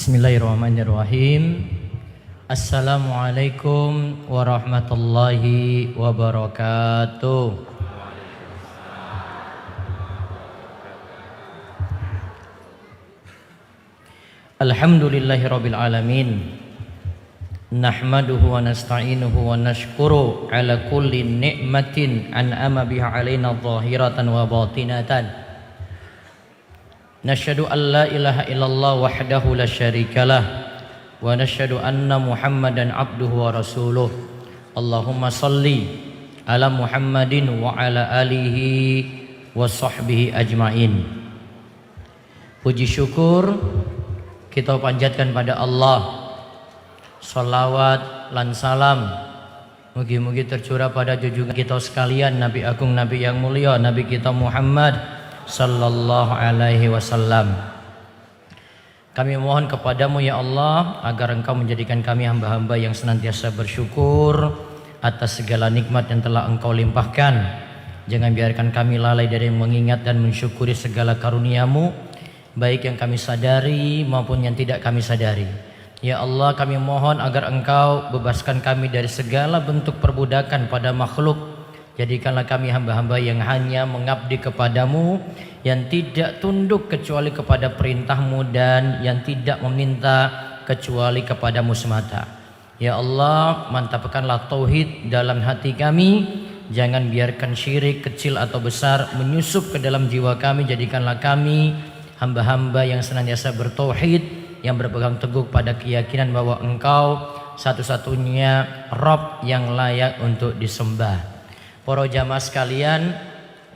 Bismillahirrahmanirrahim. Assalamualaikum warahmatullahi wabarakatuh. Alhamdulillahirabbil alamin. Nahmaduhu wa nasta'inuhu wa nashkuru ala kulli ni'matin an'ama biha alaina zahiratan wa batinatan. Nashhadu an la ilaha illallah wahdahu la syarikalah wa nashhadu anna Muhammadan abduhu wa rasuluh. Allahumma salli ala Muhammadin wa ala alihi wa sahbihi ajmain. Puji syukur kita panjatkan pada Allah. Salawat lan salam mugi-mugi tercurah pada junjungan kita sekalian, Nabi agung, Nabi yang mulia, Nabi kita Muhammad sallallahu alaihi wasallam. Kami mohon kepadamu ya Allah agar Engkau menjadikan kami hamba-hamba yang senantiasa bersyukur atas segala nikmat yang telah Engkau limpahkan. Jangan biarkan kami lalai dari mengingat dan mensyukuri segala karunia-Mu, baik yang kami sadari maupun yang tidak kami sadari. Ya Allah, kami mohon agar Engkau bebaskan kami dari segala bentuk perbudakan pada makhluk. Jadikanlah kami hamba-hamba yang hanya mengabdi kepadamu, yang tidak tunduk kecuali kepada perintah-Mu, dan yang tidak meminta kecuali kepadamu semata. Ya Allah, mantapkanlah tauhid dalam hati kami. Jangan biarkan syirik kecil atau besar menyusup ke dalam jiwa kami. Jadikanlah kami hamba-hamba yang senantiasa bertauhid, yang berpegang teguh pada keyakinan bahwa Engkau satu-satunya Rabb yang layak untuk disembah. Para jamaah sekalian,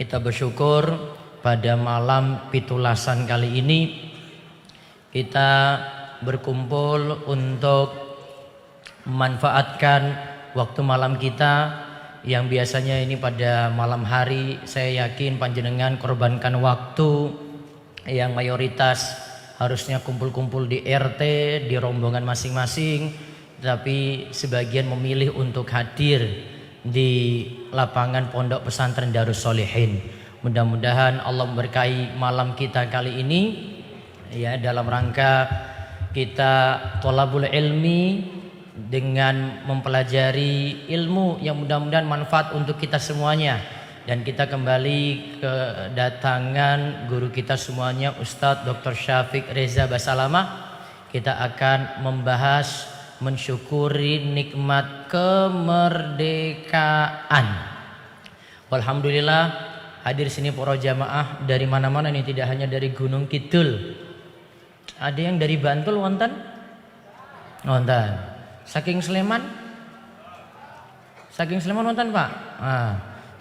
kita bersyukur pada malam pitulasan kali ini kita berkumpul untuk memanfaatkan waktu malam kita yang biasanya ini pada malam hari. Saya yakin panjenengan korbankan waktu yang mayoritas harusnya kumpul-kumpul di RT, di rombongan masing-masing, tapi sebagian memilih untuk hadir di lapangan Pondok Pesantren Darus Sholihin. Mudah-mudahan Allah memberkahi malam kita kali ini ya, dalam rangka kita thalabul ilmi dengan mempelajari ilmu yang mudah-mudahan manfaat untuk kita semuanya. Dan kita kembali kedatangan guru kita semuanya, Ustadz Dr. Syafiq Reza Basalamah. Kita akan membahas mensyukuri nikmat kemerdekaan. Alhamdulillah, hadir sini para jamaah dari mana-mana nih, tidak hanya dari Gunung Kidul. Ada yang dari Bantul wonten? Wonten. Saking Sleman? Saking Sleman wonten, Pak?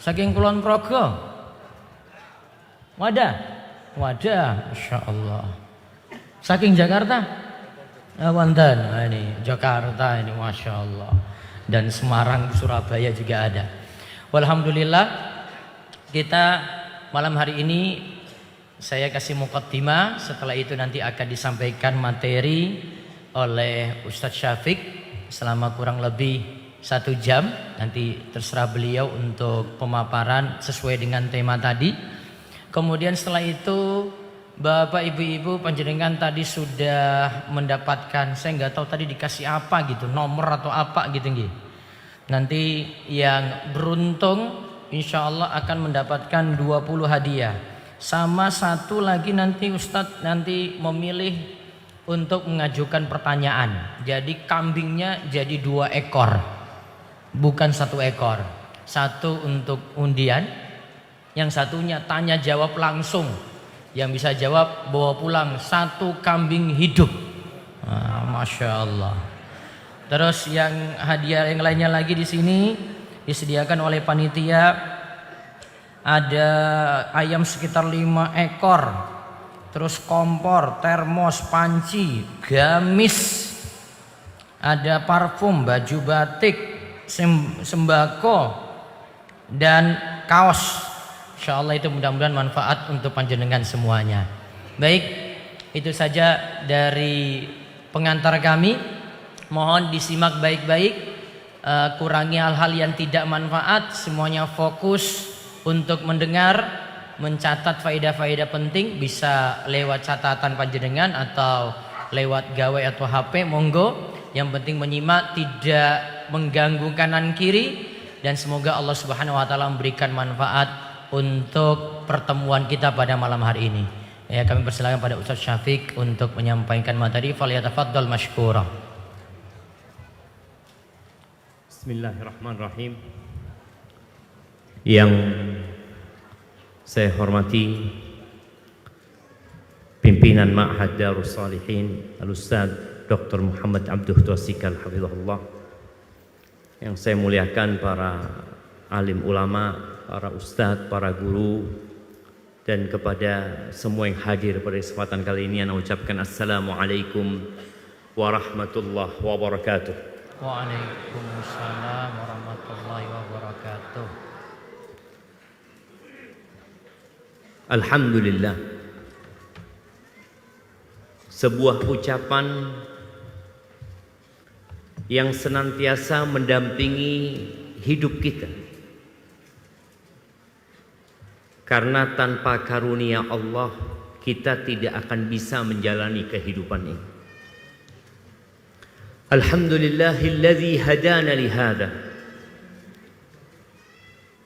Saking Kulon Progo? Wadah? Wadah, insyaallah. Saking Jakarta? Wonten, ini Jakarta ini Masya Allah. Dan Semarang, Surabaya juga ada. Alhamdulillah, kita malam hari ini saya kasih muqaddimah. Setelah itu nanti akan disampaikan materi oleh Ustadz Syafiq selama kurang lebih 1 jam. Nanti terserah beliau untuk pemaparan sesuai dengan tema tadi. Kemudian setelah itu Bapak ibu-ibu panjenengan tadi sudah mendapatkan, saya nggak tahu tadi dikasih apa gitu, nomor atau apa gitu nggih. Nanti yang beruntung insya Allah akan mendapatkan 20 hadiah. Sama satu lagi nanti Ustadz nanti memilih untuk mengajukan pertanyaan. Jadi kambingnya jadi 2 ekor, bukan 1 ekor. Satu untuk undian, yang satunya tanya jawab langsung. Yang bisa jawab bawa pulang 1 kambing hidup. Masya Allah. Terus yang hadiah yang lainnya lagi di sini disediakan oleh panitia, ada ayam sekitar 5 ekor, terus kompor, termos, panci, gamis, ada parfum, baju batik, sembako, dan kaos. Insyaallah itu mudah-mudahan manfaat untuk panjenengan semuanya. Baik, itu saja dari pengantar kami. Mohon disimak baik-baik, kurangi hal-hal yang tidak manfaat. Semuanya fokus untuk mendengar, mencatat faedah-faedah penting, bisa lewat catatan panjenengan atau lewat gawai atau HP, monggo. Yang penting menyimak, tidak mengganggu kanan kiri, dan semoga Allah Subhanahu wa taala memberikan manfaat untuk pertemuan kita pada malam hari ini. Ya, kami persilakan pada Ustaz Syafiq untuk menyampaikan materi. Falyatafaddal mashkura. Bismillahirrahmanirrahim. Yang saya hormati pimpinan Ma'had Darus Salihin Al-Ustaz Dr. Muhammad Abduh Tausikal Hafizahullah, yang saya muliakan para alim ulama, para ustadz, para guru, dan kepada semua yang hadir pada kesempatan kali ini, saya ucapkan Assalamualaikum warahmatullahi wabarakatuh. Waalaikumsalam warahmatullahi wabarakatuh. Alhamdulillah, sebuah ucapan yang senantiasa mendampingi hidup kita, karena tanpa karunia Allah kita tidak akan bisa menjalani kehidupan ini. Alhamdulillahilladzi hadana lihada.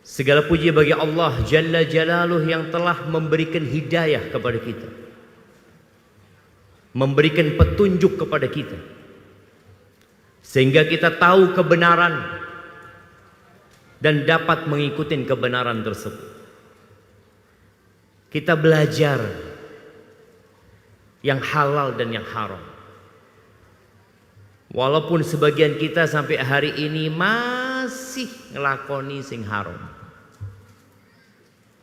Segala puji bagi Allah Jalla Jalaluh yang telah memberikan hidayah kepada kita, memberikan petunjuk kepada kita, sehingga kita tahu kebenaran dan dapat mengikuti kebenaran tersebut. Kita belajar yang halal dan yang haram. Walaupun sebagian kita sampai hari ini masih ngelakoni sing haram.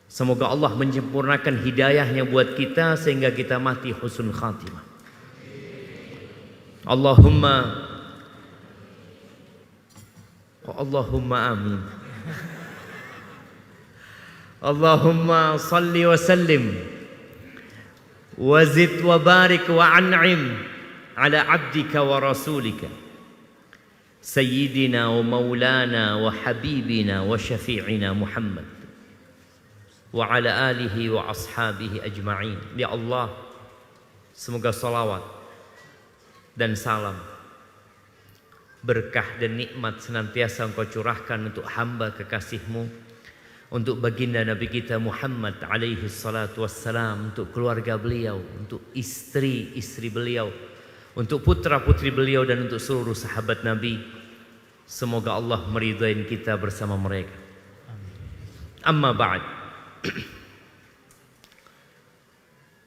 Semoga Allah menyempurnakan hidayahnya buat kita sehingga kita mati husnul khatimah. Allahumma amin. Allahumma salli wa sallim wa zid wa barik wa an'im ala abdika wa rasulika sayyidina wa maulana wa habibina wa syafi'ina Muhammad wa ala alihi wa ashabihi ajma'in. Ya Allah, semoga salawat dan salam, berkah dan nikmat senantiasa Engkau curahkan untuk hamba kekasih-Mu, untuk baginda Nabi kita Muhammad alaihi salatu wassalam, untuk keluarga beliau, untuk istri-istri beliau, untuk putra-putri beliau, dan untuk seluruh sahabat Nabi. Semoga Allah meridai kita bersama mereka. Amma ba'd.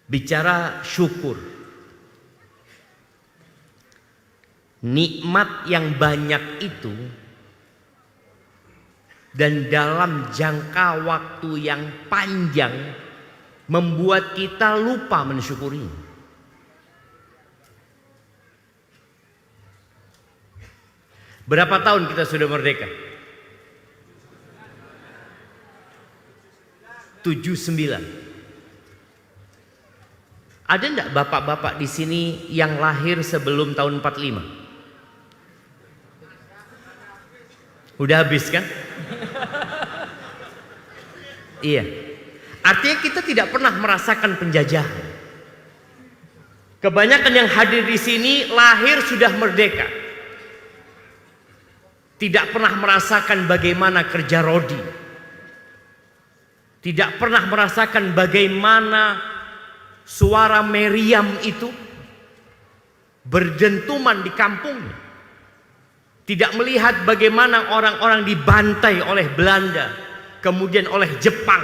Bicara syukur, nikmat yang banyak itu dan dalam jangka waktu yang panjang membuat kita lupa mensyukuri. Berapa tahun kita sudah merdeka? 79. Ada enggak bapak-bapak di sini yang lahir sebelum tahun 45? Udah habis kan? Iya. Artinya kita tidak pernah merasakan penjajahan. Kebanyakan yang hadir di sini lahir sudah merdeka. Tidak pernah merasakan bagaimana kerja rodi. Tidak pernah merasakan bagaimana suara meriam itu berdentuman di kampungnya. Tidak melihat bagaimana orang-orang dibantai oleh Belanda, kemudian oleh Jepang.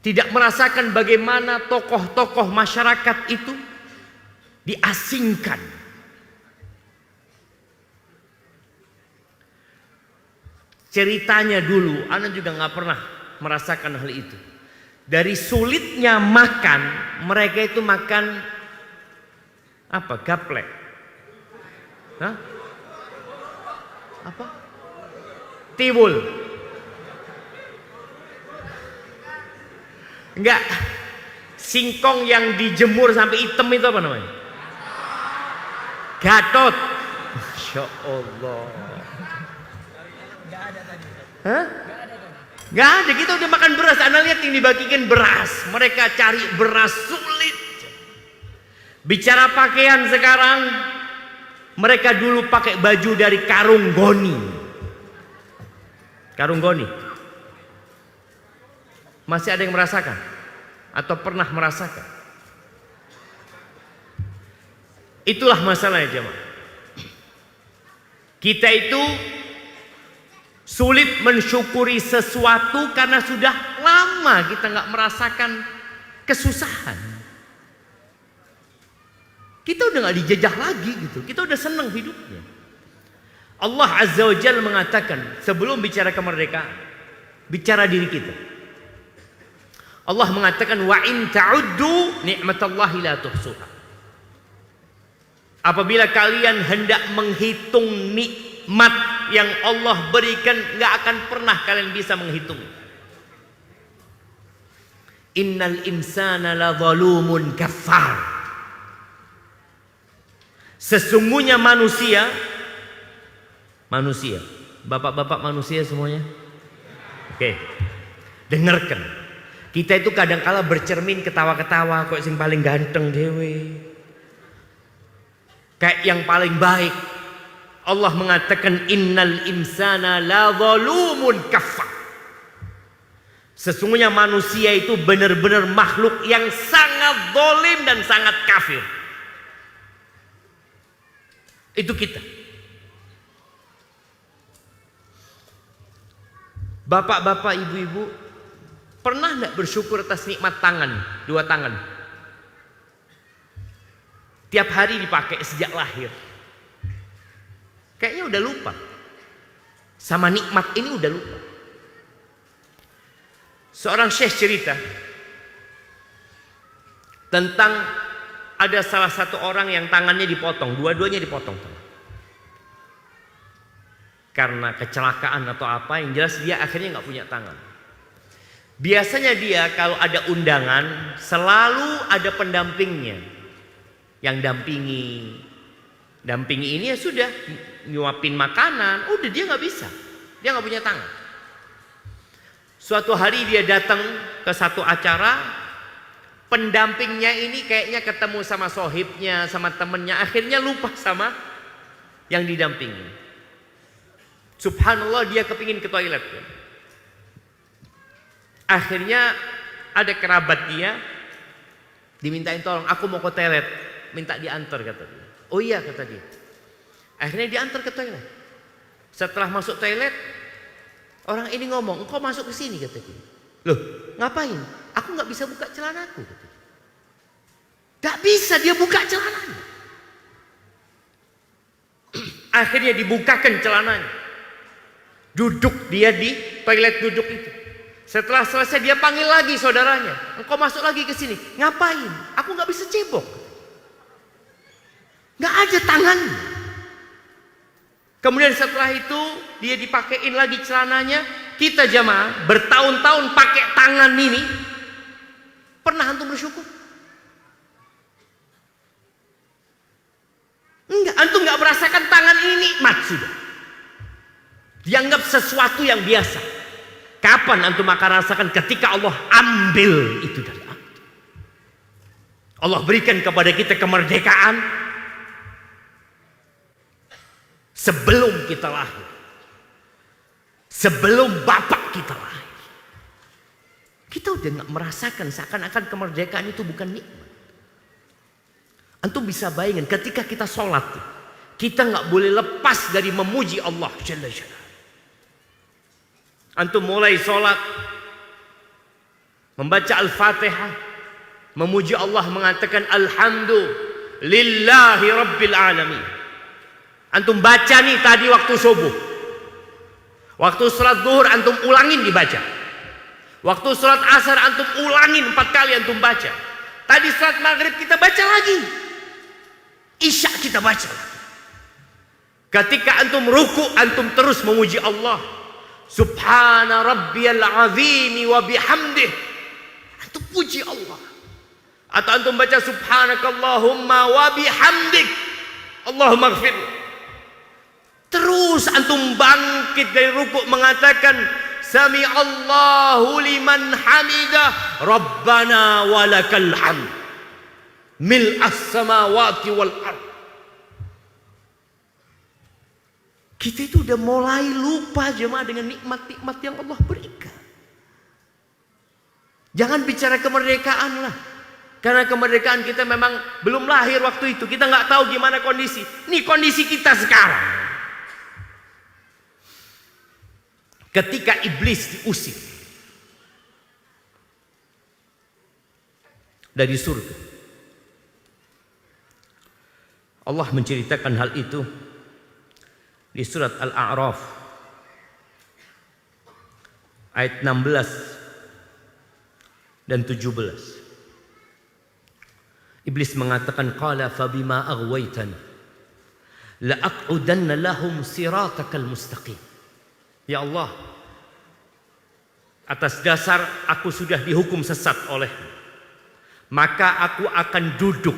Tidak merasakan bagaimana tokoh-tokoh masyarakat itu diasingkan. Ceritanya dulu, ana juga nggak pernah merasakan hal itu. Dari sulitnya makan, mereka itu makan apa? Gaplek. Hah? Apa? Tiwul. Enggak. Singkong yang dijemur sampai hitam itu apa namanya? Gatot. Masya Allah. Hah? Gak ada, kita udah makan beras. Anda lihat yang dibagikan beras, mereka cari beras sulit. Bicara pakaian sekarang, mereka dulu pakai baju dari karung goni. Karung goni. Masih ada yang merasakan? Atau pernah merasakan? Itulah masalahnya jemaah. Kita itu sulit mensyukuri sesuatu karena sudah lama kita nggak merasakan kesusahan. Kita udah nggak dijajah lagi gitu. Kita udah senang hidupnya. Allah Azza wa Jalla mengatakan sebelum bicara kemerdekaan, bicara diri kita. Allah mengatakan wa in ta'uddu ni'matallahi la tuhsuha. Apabila kalian hendak menghitung nikmat yang Allah berikan, nggak akan pernah kalian bisa menghitung. Innal insana la zalumun kafar. Sesungguhnya manusia, bapak-bapak manusia semuanya. Oke, dengarkan. Kita itu kadang-kala bercermin ketawa-ketawa, kok sing paling ganteng dewe, kayak yang paling baik. Allah mengatakan innal insana la zalumun kafar. Sesungguhnya manusia itu benar-benar makhluk yang sangat zalim dan sangat kafir. Itu kita. Bapak-bapak, ibu-ibu, pernah enggak bersyukur atas nikmat tangan, dua tangan? Tiap hari dipakai sejak lahir. Kayaknya udah lupa. Sama nikmat ini udah lupa. Seorang syekh cerita tentang ada salah satu orang yang tangannya dipotong, dua-duanya dipotong. Karena kecelakaan atau apa, yang jelas dia akhirnya nggak punya tangan. Biasanya dia kalau ada undangan selalu ada pendampingnya, yang dampingi ini ya sudah nyuapin makanan, udah dia nggak bisa, dia nggak punya tangan. Suatu hari dia datang ke satu acara. Pendampingnya ini kayaknya ketemu sama sohibnya, sama temennya, akhirnya lupa sama yang didampingi. Subhanallah, dia kepingin ke toilet. Akhirnya ada kerabat dia dimintain tolong, aku mau ke toilet, minta diantar kata dia. Oh iya kata dia. Akhirnya diantar ke toilet. Setelah masuk toilet, orang ini ngomong, engkau masuk ke sini kata dia. Loh, ngapain? Aku nggak bisa buka celanaku. Nggak bisa dia buka celananya. Akhirnya dibukakan celananya. Duduk dia di toilet duduk itu. Setelah selesai dia panggil lagi saudaranya. Engkau masuk lagi ke sini. Ngapain? Aku nggak bisa cebok. Nggak ada tangannya. Kemudian setelah itu dia dipakein lagi celananya. Kita jamaah bertahun-tahun pakai tangan ini. Pernah antum bersyukur? Enggak, antum enggak merasakan tangan ini nikmat sudah. Dianggap sesuatu yang biasa. Kapan antum akan rasakan? Ketika Allah ambil itu dari antum. Allah berikan kepada kita kemerdekaan sebelum kita lahir. Sebelum bapak kita lahir. Kita udah gak merasakan, seakan-akan kemerdekaan itu bukan nikmat. Antum bisa bayangin ketika kita sholat, kita gak boleh lepas dari memuji Allah Jalla Jalla. Antum mulai sholat, membaca Al-Fatihah, memuji Allah, mengatakan Alhamdulillahi Rabbil Alamin. Antum baca nih tadi waktu subuh, waktu sholat zuhur antum ulangin dibaca. Waktu sholat asar antum ulangin 4 kali antum baca. Tadi sholat maghrib kita baca lagi. Isya kita baca lagi. Ketika antum ruku antum terus memuji Allah. Subhana rabbiyal azimi wa bihamdih. Antum puji Allah. Atau antum baca subhanakallahumma wa bihamdik. Allahumma gfir. Terus antum bangkit dari ruku mengatakan Sami Allahu liman hamidah Rabbana walakal hamd. mil'as samawati wal ard. Kita itu udah mulai lupa jemaah dengan nikmat-nikmat yang Allah berikan. Jangan bicara kemerdekaan lah. Karena kemerdekaan kita memang belum lahir waktu itu. Kita nggak tahu gimana kondisi. Ini kondisi kita sekarang. Ketika iblis diusir dari surga. Allah menceritakan hal itu di surat Al-A'raf ayat 16 dan 17. Iblis mengatakan, qala fabima aghwaytana la aq'udanna lahum siratakal mustaqim. Ya Allah, atas dasar aku sudah dihukum sesat olehmu, maka aku akan duduk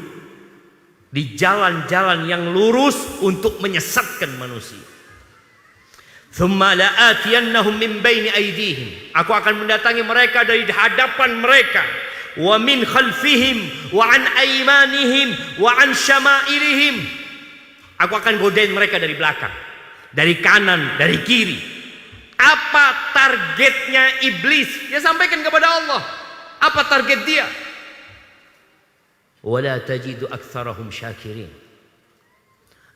di jalan-jalan yang lurus untuk menyesatkan manusia. Thumma la'atiyannahum min baini aydihim. Aku akan mendatangi mereka dari hadapan mereka, wa min khalfihim, wa an aymanihim, wa an syama'ilihim. Aku akan godain mereka dari belakang, dari kanan, dari kiri. Apa targetnya iblis? Dia sampaikan kepada Allah. Apa target dia? Wala tajidu aktsarahum syakirin.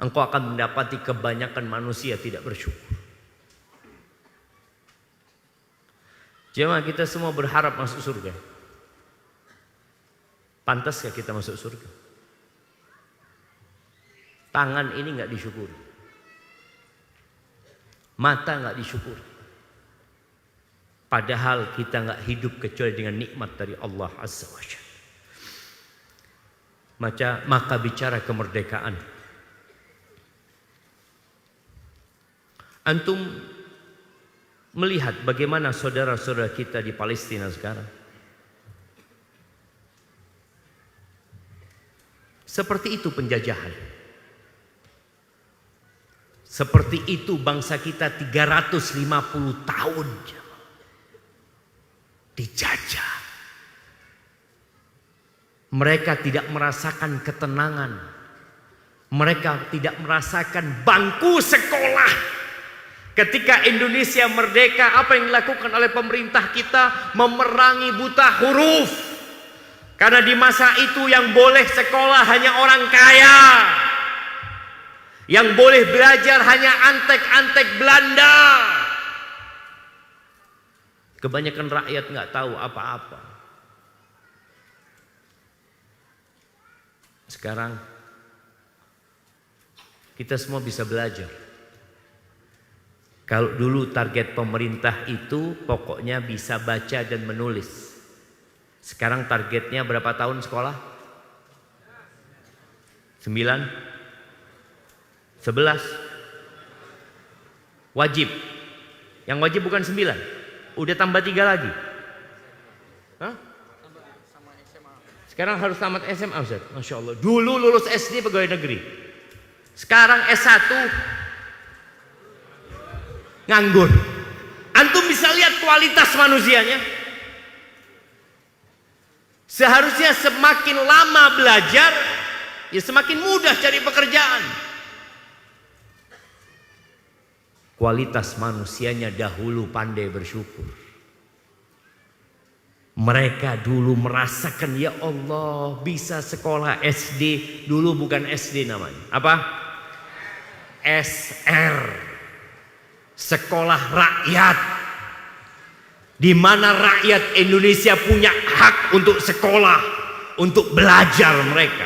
Engkau akan mendapati kebanyakan manusia tidak bersyukur. Jemaah, kita semua berharap masuk surga. Pantaskah kita masuk surga? Tangan ini nggak disyukuri, mata nggak disyukuri. Padahal kita nggak hidup kecuali dengan nikmat dari Allah Azza wa Jalla. Maka bicara kemerdekaan. Antum melihat bagaimana saudara-saudara kita di Palestina sekarang. Seperti itu penjajahan. Seperti itu bangsa kita 350 tahun dijajah. Mereka tidak merasakan ketenangan. Mereka tidak merasakan bangku sekolah. Ketika Indonesia merdeka, apa yang dilakukan oleh pemerintah kita? Memerangi buta huruf. Karena di masa itu yang boleh sekolah hanya orang kaya. Yang boleh belajar hanya antek-antek Belanda. Kebanyakan rakyat nggak tahu apa-apa. Sekarang kita semua bisa belajar. Kalau dulu target pemerintah itu pokoknya bisa baca dan menulis. Sekarang targetnya berapa tahun sekolah? 9? 11? Wajib. Yang wajib bukan 9. Udah tambah 3 lagi. Hah? Sekarang harus tamat SMA, Ustaz. Masya Allah. Dulu lulus SD pegawai negeri. Sekarang S1 nganggur. Antum bisa lihat kualitas manusianya. Seharusnya semakin lama belajar, ya semakin mudah cari pekerjaan. Kualitas manusianya dahulu pandai bersyukur. Mereka dulu merasakan, ya Allah, bisa sekolah SD. Dulu bukan SD namanya. Apa? SR. Sekolah rakyat. Di mana rakyat Indonesia punya hak untuk sekolah, untuk belajar mereka.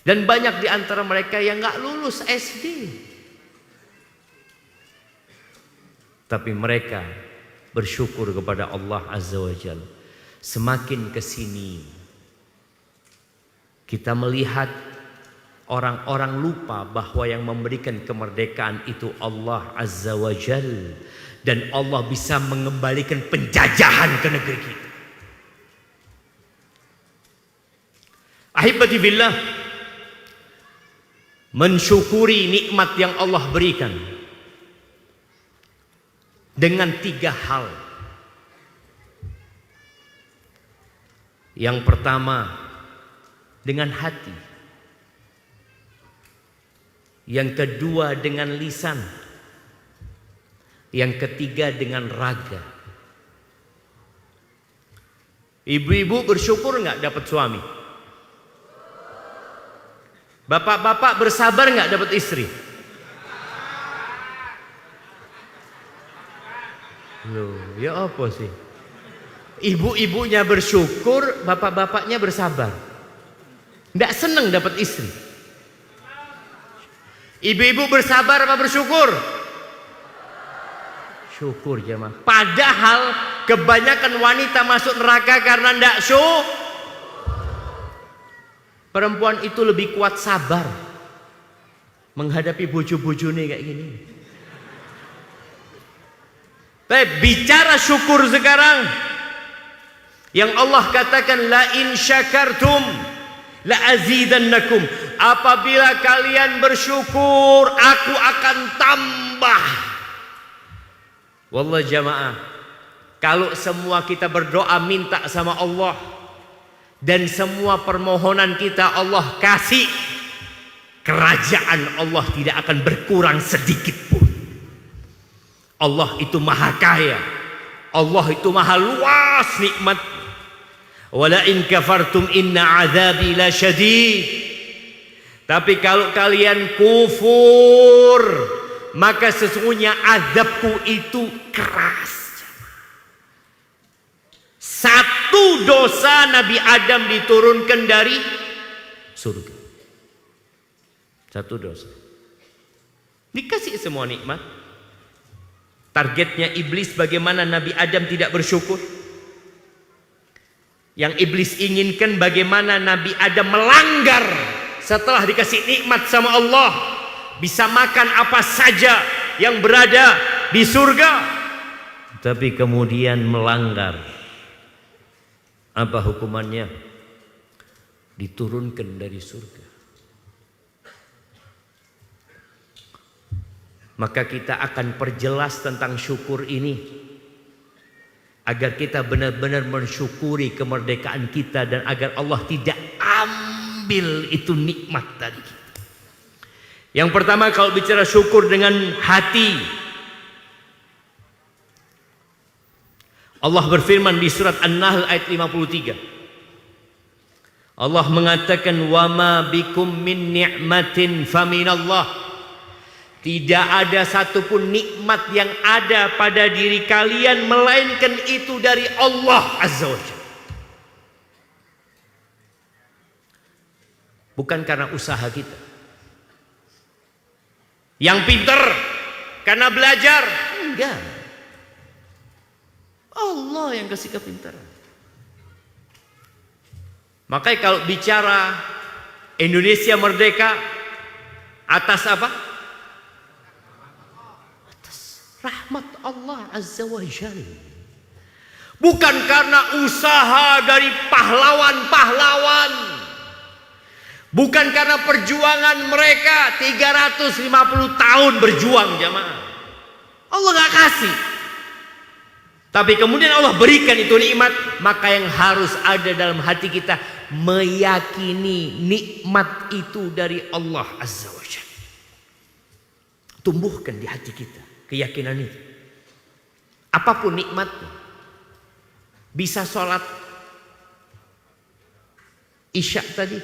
Dan banyak di antara mereka yang nggak lulus SD. Tapi mereka bersyukur kepada Allah Azza wa Jalla. Semakin kesini kita melihat orang-orang lupa bahwa yang memberikan kemerdekaan itu Allah Azza wa Jalla. Dan Allah bisa mengembalikan penjajahan ke negeri kita. Ahibati billah, mensyukuri nikmat yang Allah berikan dengan 3 hal. Yang pertama, dengan hati. Yang kedua dengan lisan. Yang ketiga dengan raga. Ibu-ibu bersyukur nggak dapat suami? Bapak-bapak bersabar nggak dapat istri? Loh, ya apa sih? Ibu-ibunya bersyukur, bapak-bapaknya bersabar. Nggak seneng dapat istri. Ibu-ibu bersabar apa bersyukur? Syukur jemaah. Padahal kebanyakan wanita masuk neraka karena ndak syukur. Perempuan itu lebih kuat sabar menghadapi bojo-bojone kayak gini. Tapi bicara syukur sekarang, yang Allah katakan la in syakartum la azidannakum. Apabila kalian bersyukur, aku akan tambah. Wallah jamaah, kalau semua kita berdoa minta sama Allah dan semua permohonan kita Allah kasih, kerajaan Allah tidak akan berkurang sedikit pun. Allah itu maha kaya, Allah itu maha luas nikmat. Wala in kafartum inna azabi la syadid. Tapi kalau kalian kufur, maka sesungguhnya azabku itu keras. Satu dosa Nabi Adam diturunkan dari surga. Satu dosa. Dikasih semua nikmat. Targetnya iblis bagaimana Nabi Adam tidak bersyukur. Yang iblis inginkan bagaimana Nabi Adam melanggar setelah dikasih nikmat sama Allah. Bisa makan apa saja yang berada di surga. Tapi kemudian melanggar. Apa hukumannya? Diturunkan dari surga. Maka kita akan perjelas tentang syukur ini, agar kita benar-benar mensyukuri kemerdekaan kita dan agar Allah tidak ambil itu nikmat dari kita. Yang pertama, kalau bicara syukur dengan hati, Allah berfirman di surat An-Nahl ayat 53. Allah mengatakan wa ma bikum min ni'matin faminallah. Tidak ada satupun nikmat yang ada pada diri kalian melainkan itu dari Allah Azza wa Jalla. Bukan karena usaha kita. Yang pintar karena belajar, enggak. Allah yang kasih kepintaran. Makanya kalau bicara Indonesia merdeka atas apa? Rahmat Allah Azza wa Jalla. Bukan karena usaha dari pahlawan-pahlawan. Bukan karena perjuangan mereka 350 tahun berjuang jamaah. Allah gak kasih. Tapi kemudian Allah berikan itu nikmat. Maka yang harus ada dalam hati kita, meyakini nikmat itu dari Allah Azza wa Jalla. Tumbuhkan di hati kita keyakinan itu. Apapun nikmatnya. Bisa sholat Isya tadi,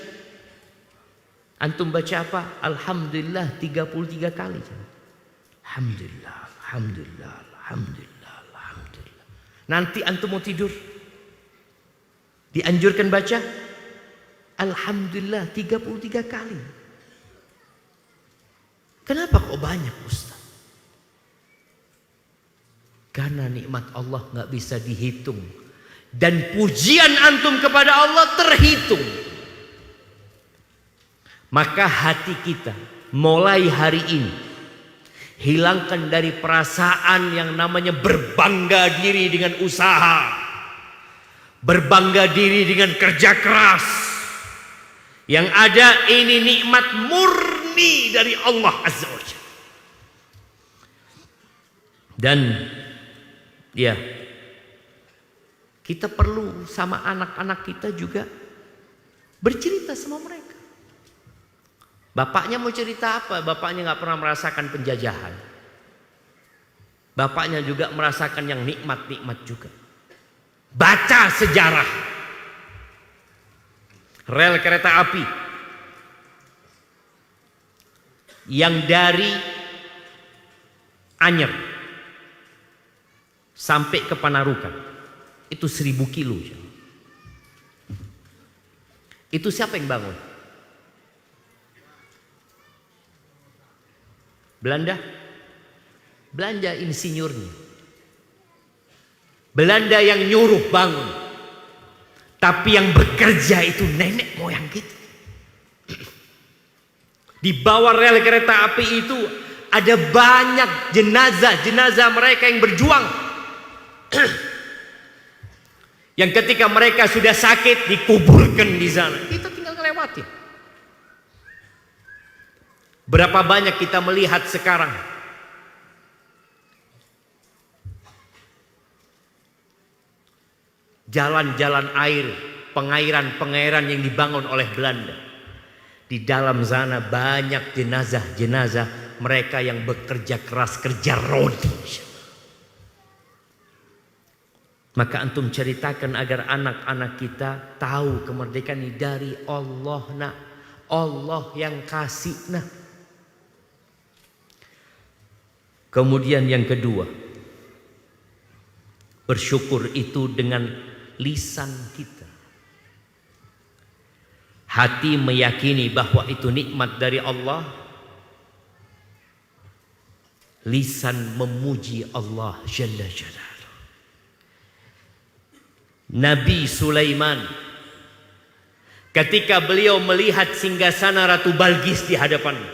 antum baca apa? Alhamdulillah 33 kali. Alhamdulillah, alhamdulillah, alhamdulillah, alhamdulillah. Nanti antum mau tidur, dianjurkan baca Alhamdulillah 33 kali. Kenapa kok banyak Ustaz? Karena nikmat Allah nggak bisa dihitung. Dan pujian antum kepada Allah terhitung. Maka hati kita mulai hari ini, hilangkan dari perasaan yang namanya berbangga diri dengan usaha, berbangga diri dengan kerja keras. Yang ada ini nikmat murni dari Allah Azza wa Jalla. Dan ya, kita perlu sama anak-anak kita juga Bercerita sama mereka. Bapaknya mau cerita apa? Bapaknya nggak pernah merasakan penjajahan. Bapaknya juga merasakan yang nikmat-nikmat juga. Baca sejarah rel kereta api yang dari Anyer sampai ke Panarukan, itu 1000 kilo. Itu siapa yang bangun? Belanda. Belanda insinyurnya. Belanda yang nyuruh bangun. Tapi yang bekerja itu nenek moyang kita. Di bawah rel kereta api itu ada banyak jenazah mereka yang berjuang. Yang ketika mereka sudah sakit dikuburkan di sana. Kita tinggal melewati. Berapa banyak kita melihat sekarang jalan-jalan air, pengairan yang dibangun oleh Belanda. Di dalam sana banyak jenazah mereka yang bekerja keras, kerja rodi. Maka antum ceritakan agar anak-anak kita tahu kemerdekaan ini dari Allah, nak. Allah yang kasih, nak. Kemudian yang kedua, bersyukur itu dengan lisan kita. Hati meyakini bahwa itu nikmat dari Allah. Lisan memuji Allah Jalla Jalaluhu. Nabi Sulaiman ketika beliau melihat singgasana Ratu Balqis di hadapannya,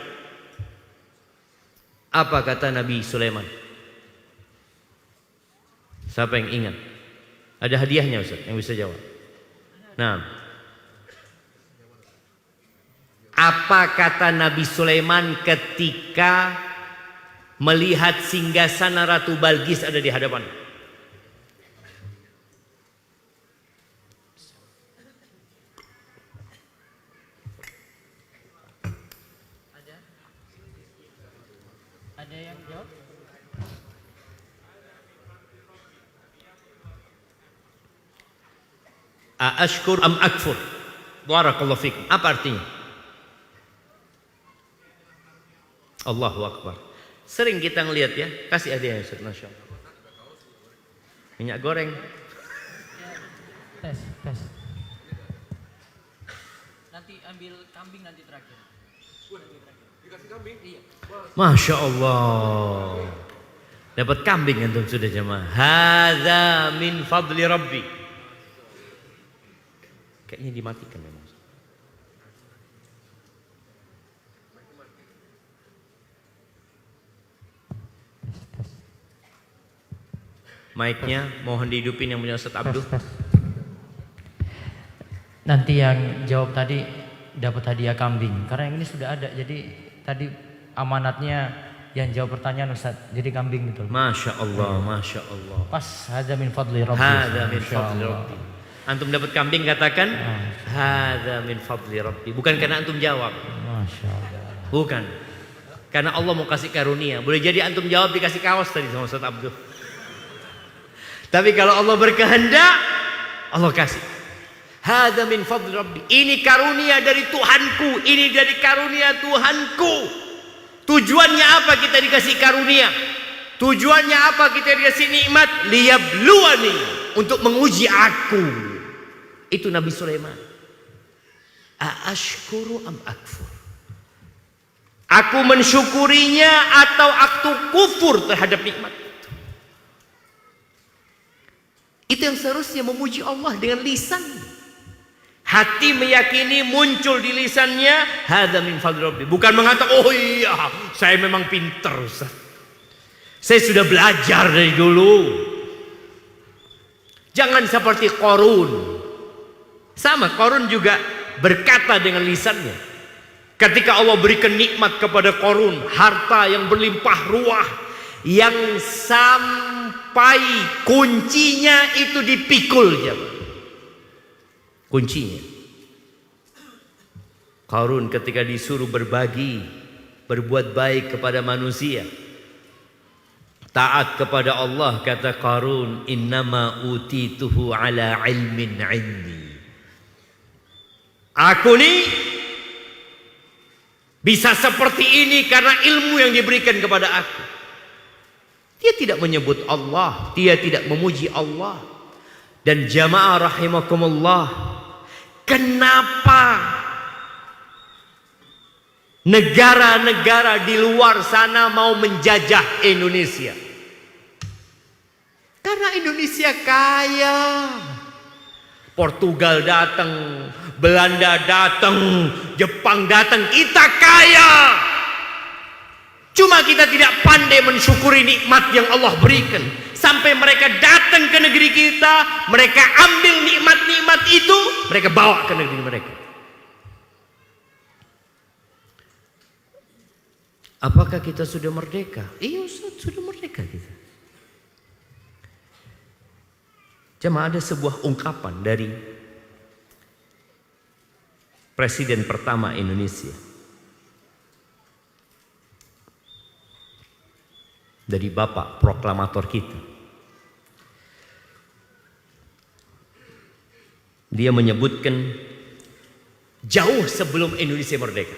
apa kata Nabi Sulaiman? Siapa yang ingat? Ada hadiahnya Ustaz yang bisa jawab. Nah, apa kata Nabi Sulaiman ketika melihat singgasana Ratu Balqis ada di hadapannya? Ada yang jawab? Ashkur am akfur? Barakallahu fikum. Apa artinya? Allahu Akbar. Sering kita ngelihat ya, kasih hadiah Ustaz, Masya Allah. Minyak goreng. Tes. Nanti ambil kambing nanti terakhir. Dikasih kambing? Iya. Masya Allah. Dapat kambing antum sudah jemaah. Hadza min fadli Rabbi. Kayaknya dimatikan memang. Mic-nya mohon dihidupin yang punya Ustaz Abdul. Nanti yang jawab tadi dapat hadiah kambing. Karena yang ini sudah ada. Jadi tadi amanatnya yang jawab pertanyaan Ustaz. Jadi kambing gitu. Masya Allah, Masya Allah. Pas hadza min fadli Rabbi. Hadza min fadli Rabbi. Antum dapat kambing katakan hadza min fadli Rabbi. Bukan karena antum jawab. Masya Allah. Bukan. Karena Allah mau kasih karunia. Boleh jadi antum jawab dikasih kaos tadi sama Ustaz Abdul. Tapi kalau Allah berkehendak, Allah kasih. Hadza min fadli Rabbi. Ini karunia dari Tuhanku. Ini dari karunia Tuhanku. Tujuannya apa kita dikasih karunia? Tujuannya apa kita dikasih nikmat? Liyabluwani. Untuk menguji aku. Itu Nabi Sulaiman. Aashkuru am akfur? Aku mensyukurinya atau aku kufur terhadap nikmat? Itu yang seharusnya memuji Allah dengan lisan. Hati meyakini muncul di lisannya hadza min fadli Rabbi. Bukan mengatakan oh iya saya memang pinter Ustaz. Saya sudah belajar dari dulu. Jangan seperti Qarun. Sama Qarun juga berkata dengan lisannya. Ketika Allah berikan nikmat kepada Qarun, harta yang berlimpah ruah yang sampai kuncinya itu dipikul, kuncinya Qarun ketika disuruh berbagi, berbuat baik kepada manusia, taat kepada Allah, kata Qarun, innama utituhu ala ilmin indi. Aku ni bisa seperti ini karena ilmu yang diberikan kepada aku. Dia tidak menyebut Allah, dia tidak memuji Allah. Dan jamaah rahimakumullah, kenapa negara-negara di luar sana mau menjajah Indonesia? Karena Indonesia kaya. Portugal datang, Belanda datang, Jepang datang, kita kaya. Cuma kita tidak pandai mensyukuri nikmat yang Allah berikan. Sampai mereka datang ke negeri kita, mereka ambil nikmat-nikmat itu, mereka bawa ke negeri mereka. Apakah kita sudah merdeka? Iya, sudah merdeka kita. Cuma ada sebuah ungkapan dari Presiden pertama Indonesia, dari Bapak proklamator kita. Dia menyebutkan jauh sebelum Indonesia merdeka,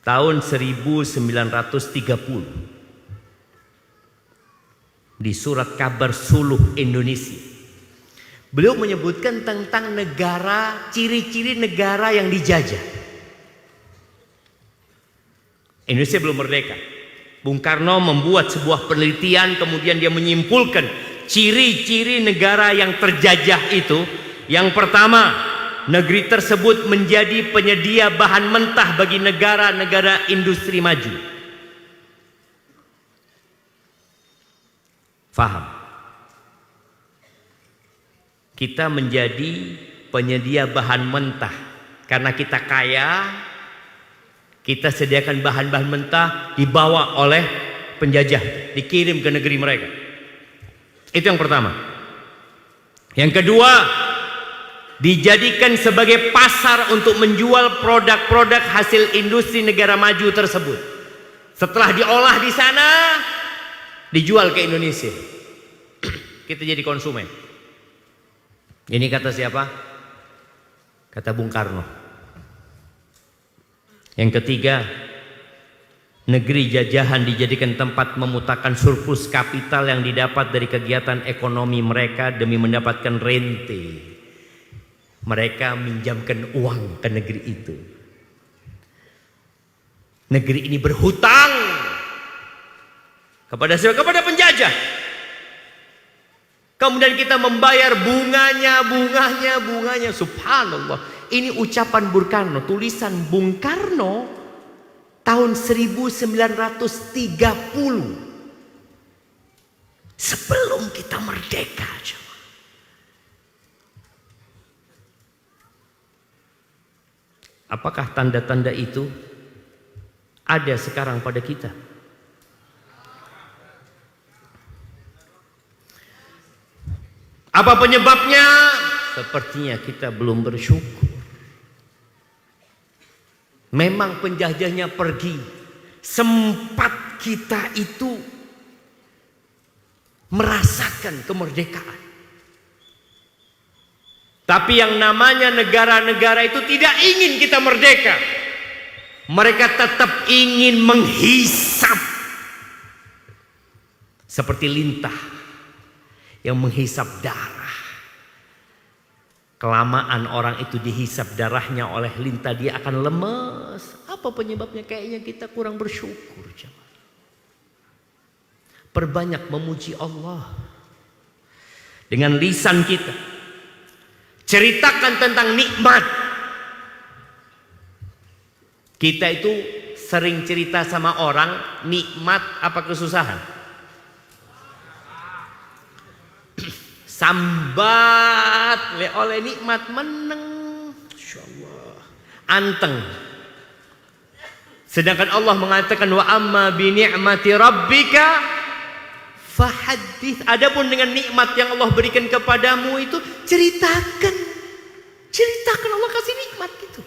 tahun 1930, di surat kabar Suluh Indonesia, beliau menyebutkan tentang negara, ciri-ciri negara yang dijajah. Indonesia belum merdeka. Bung Karno membuat sebuah penelitian, kemudian dia menyimpulkan ciri-ciri negara yang terjajah itu. Yang pertama, negeri tersebut menjadi penyedia bahan mentah bagi negara-negara industri maju. Faham? Kita menjadi penyedia bahan mentah karena kita kaya. Kita sediakan bahan-bahan mentah, dibawa oleh penjajah, dikirim ke negeri mereka. Itu yang pertama. Yang kedua, dijadikan sebagai pasar untuk menjual produk-produk hasil industri negara maju tersebut. Setelah diolah di sana, dijual ke Indonesia. Kita jadi konsumen. Ini kata siapa? Kata Bung Karno. Yang ketiga, negeri jajahan dijadikan tempat memutakan surplus kapital yang didapat dari kegiatan ekonomi mereka demi mendapatkan rente. Mereka minjamkan uang ke negeri itu. Negeri ini berhutang kepada siapa? Kepada penjajah. Kemudian kita membayar bunganya. Subhanallah. Ini ucapan Bung Karno, tulisan Bung Karno tahun 1930. Sebelum kita merdeka. Apakah tanda-tanda itu ada sekarang pada kita? Apa penyebabnya? Sepertinya kita belum bersyukur. Memang penjajahnya pergi, sempat kita itu merasakan kemerdekaan. Tapi yang namanya negara-negara itu tidak ingin kita merdeka. Mereka tetap ingin menghisap. Seperti lintah yang menghisap darah. Kelamaan orang itu dihisap darahnya oleh lintah, dia akan lemes. Apa penyebabnya? Kayaknya kita kurang bersyukur. Perbanyak memuji Allah dengan lisan kita. Ceritakan tentang nikmat. Kita itu sering cerita sama orang nikmat apa kesusahan. Sambat oleh nikmat meneng, insyaallah anteng. Sedangkan Allah mengatakan wa amma bi ni'mati rabbika fahaddits. Adapun dengan nikmat yang Allah berikan kepadamu itu ceritakan. Ceritakan Allah kasih nikmat gitu.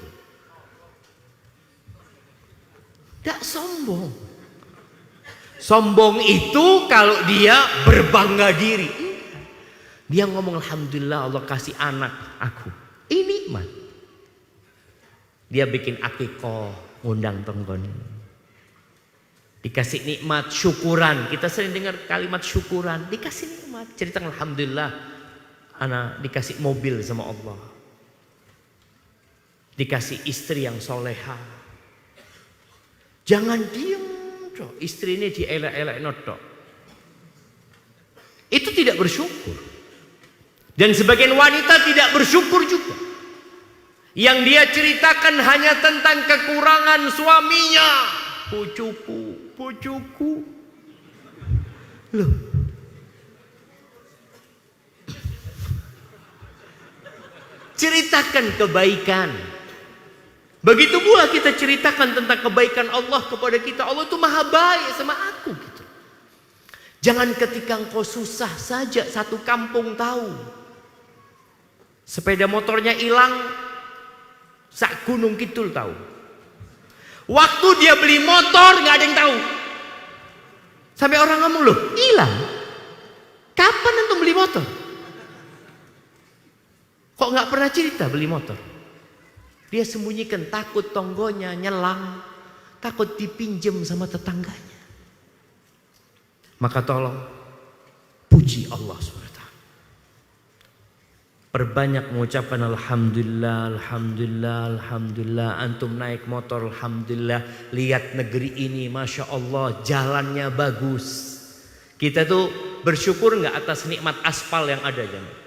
Tidak sombong. Sombong itu kalau dia berbangga diri. Dia ngomong alhamdulillah Allah kasih anak aku. Ini nikmat. Dia bikin akikoh, ngundang tonggon. Dikasih nikmat, syukuran. Kita sering dengar kalimat syukuran. Dikasih nikmat. Cerita alhamdulillah anak dikasih mobil sama Allah. Dikasih istri yang soleha. Jangan diam dok. Istri ini dielak-elak dok. Itu tidak bersyukur. Dan sebagian wanita tidak bersyukur juga. Yang dia ceritakan hanya tentang kekurangan suaminya. Bojoku, bojoku. Loh. Ceritakan kebaikan. Begitu pula kita ceritakan tentang kebaikan Allah kepada kita. Allah itu maha baik sama aku gitu. Jangan ketika engkau susah saja satu kampung tahu. Sepeda motornya hilang, sak gunung kidul tahu. Waktu dia beli motor nggak ada yang tahu. Sampai orang ngomong, loh hilang. Kapan antum beli motor? Kok nggak pernah cerita beli motor? Dia sembunyikan, takut tonggonya nyelang, takut dipinjam sama tetangganya. Maka tolong puji Allah SWT. Perbanyak mengucapkan alhamdulillah, alhamdulillah, alhamdulillah. Antum naik motor alhamdulillah. Lihat negeri ini masya Allah jalannya bagus. Kita tuh bersyukur nggak atas nikmat aspal yang ada jemaah?